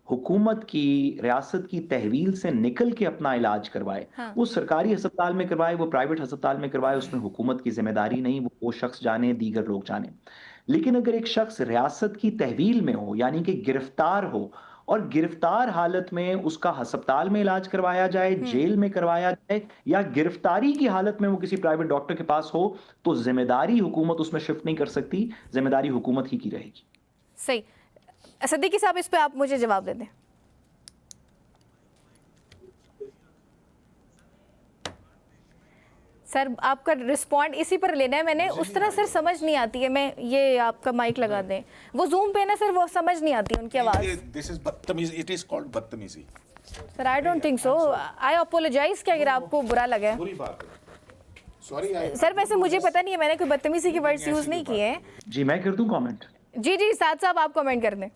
हुकूमत की रियासत की तहवील से निकल के अपना इलाज करवाए, हाँ। वो सरकारी अस्पताल में करवाए, वो प्राइवेट अस्पताल में करवाए, उसमें हुकूमत की जिम्मेदारी नहीं, वो शख्स जाने, दीगर लोग जाने। लेकिन अगर एक शख्स रियासत की तहवील में हो, यानी कि गिरफ्तार हो, और गिरफ्तार हालत में उसका अस्पताल में इलाज करवाया जाए, जेल में करवाया जाए, या गिरफ्तारी की हालत में वो किसी प्राइवेट डॉक्टर के पास हो, तो जिम्मेदारी हुकूमत उसमें शिफ्ट नहीं कर सकती, जिम्मेदारी हुकूमत ही की रहेगी। सही। सिद्दीकी साहब, इस पे आप मुझे जवाब दे दें। सर, आपका रिस्पॉन्ड इसी पर लेना है मैंने। उस तरह सर समझ नहीं आती है। मैं ये आपका माइक लगा दें, वो जूम पे ना सर, वो समझ नहीं आती उनकी आवाज। दिस इज बदतमीजी, इट इज कॉल्ड बदतमीजी। Sir I don't think so. I apologise कि अगर आपको बुरा लगा है। बुरी बात है, सॉरी। सर वैसे मुझे पता नहीं है, मैंने कोई बदतमीजी के वर्ड्स यूज नहीं किए हैं। जी, मैं कर दूं कमेंट? जी जी, साथ साहब आप कमेंट कर दें।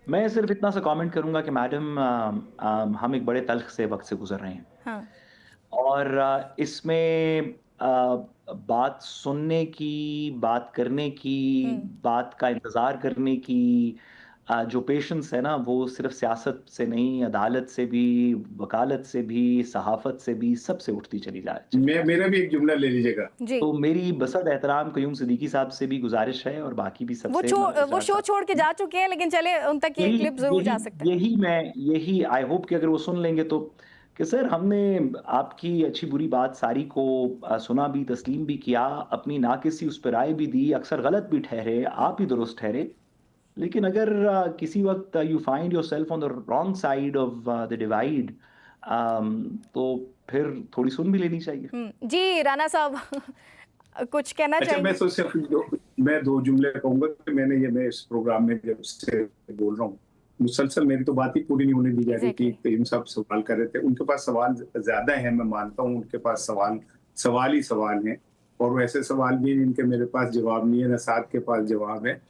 मैं सिर्फ इतना सा कमेंट करूंगा कि मैडम, हम एक बड़े तल्ख से वक्त से गुजर रहे हैं, हाँ और इसमें बात सुनने की, बात करने की, बात का इंतज़ार करने की जो पेशेंस है ना, वो सिर्फ सियासत से नहीं, अदालत से भी, वकालत से भी, सहाफ़त से भी, सबसे उठती चली जा रही है। मेरा भी एक जुमला ले लीजिएगा। जी। तो मेरी बसद एहतराम कयूम सिद्दीकी साहब से भी गुजारिश है, और बाकी भी सबसे। वो शो छोड़ के जा चुके हैं, लेकिन चले उन तक ये क्लिप जरूर जा सकते हैं। यही आई होप कि अगर वो सुन लेंगे तो, कि सर हमने आपकी अच्छी बुरी बात सारी को सुना भी, तस्लीम भी किया, अपनी नाकिसी उस पर राय भी दी, अक्सर गलत भी ठहरे, आप ही दुरुस्त ठहरे, लेकिन अगर किसी वक्त you find yourself on the wrong side of the divide, तो फिर थोड़ी सुन भी लेनी चाहिए। जी राना साहब, कुछ कहना अच्छा, चाहेंगे? मैं तो सिर्फ मैं दो जुमले कहूंगा कि मैं इस प्रोग्राम में जब से बोल रहा हूँ, मुसलसल मेरी तो बात ही पूरी नहीं होने दी जा रही थी। कईम साहब सवाल कर रहे थे, उनके पास सवाल ज्यादा है, मैं मानता हूँ उनके पास सवाल ही सवाल हैं, और वैसे सवाल भी जिनके मेरे पास जवाब नहीं है, ना साथ के पास जवाब है।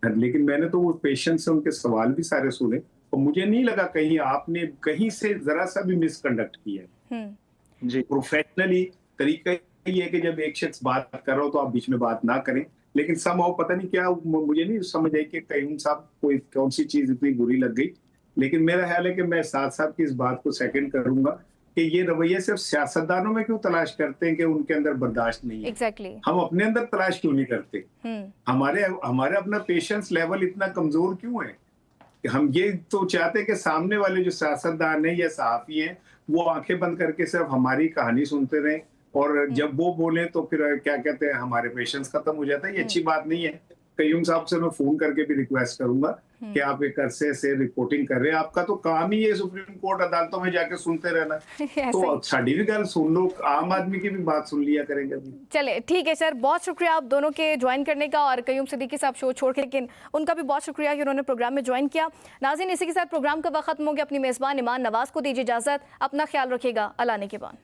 लेकिन मैंने तो वो पेशेंस से उनके सवाल भी सारे सुने, और मुझे नहीं लगा कहीं आपने कहीं से जरा सा भी मिसकंडक्ट किया है। जी, प्रोफेशनली तरीका ये है कि जब एक शख्स बात कर रहा हो तो आप बीच में बात ना करें, लेकिन समहाउ पता नहीं क्या, मुझे नहीं समझ आई कि कयूम साहब कोई कौन सी चीज इतनी बुरी लग गई। लेकिन मेरा ख्याल है कि मैं साथ साथ की इस बात को सेकंड करूंगा कि ये रवैया सिर्फ सियासतदानों में क्यों तलाश करते हैं कि उनके अंदर बर्दाश्त नहीं है। एग्जैक्टली। हम अपने अंदर तलाश क्यों नहीं करते? हमारे अपना पेशेंस लेवल इतना कमजोर क्यों है? हम ये तो चाहते हैं कि सामने वाले जो सियासतदान है या सहाफी हैं, वो आंखें बंद करके सिर्फ हमारी कहानी सुनते रहें, और जब वो बोले तो फिर क्या कहते हैं, हमारे पेशेंस खत्म हो जाता है। ये अच्छी बात नहीं है। कयूम साहब से मैं फोन करके भी रिक्वेस्ट करूंगा कि आप एक अरसे से रिपोर्टिंग कर रहे हैं, आपका तो काम ही है सुप्रीम कोर्ट अदालतों में जाके सुनते रहना। तो साड़ी भी गल सुन लो, आम आदमी की भी बात सुन लिया करेंगे। चले ठीक है सर, बहुत शुक्रिया आप दोनों के ज्वाइन करने का, और कयूम सिद्दीकी साहब शो छोड़ के, लेकिन उनका भी बहुत शुक्रिया कि उन्होंने प्रोग्राम में ज्वाइन किया। नाज़रीन, इसी के साथ प्रोग्राम का वक्त खत्म हो गया। अपनी मेज़बान ईमान नवाज को दीजिए इजाज़त। अपना ख्याल रखिएगा। अल्लाह ने के बाद।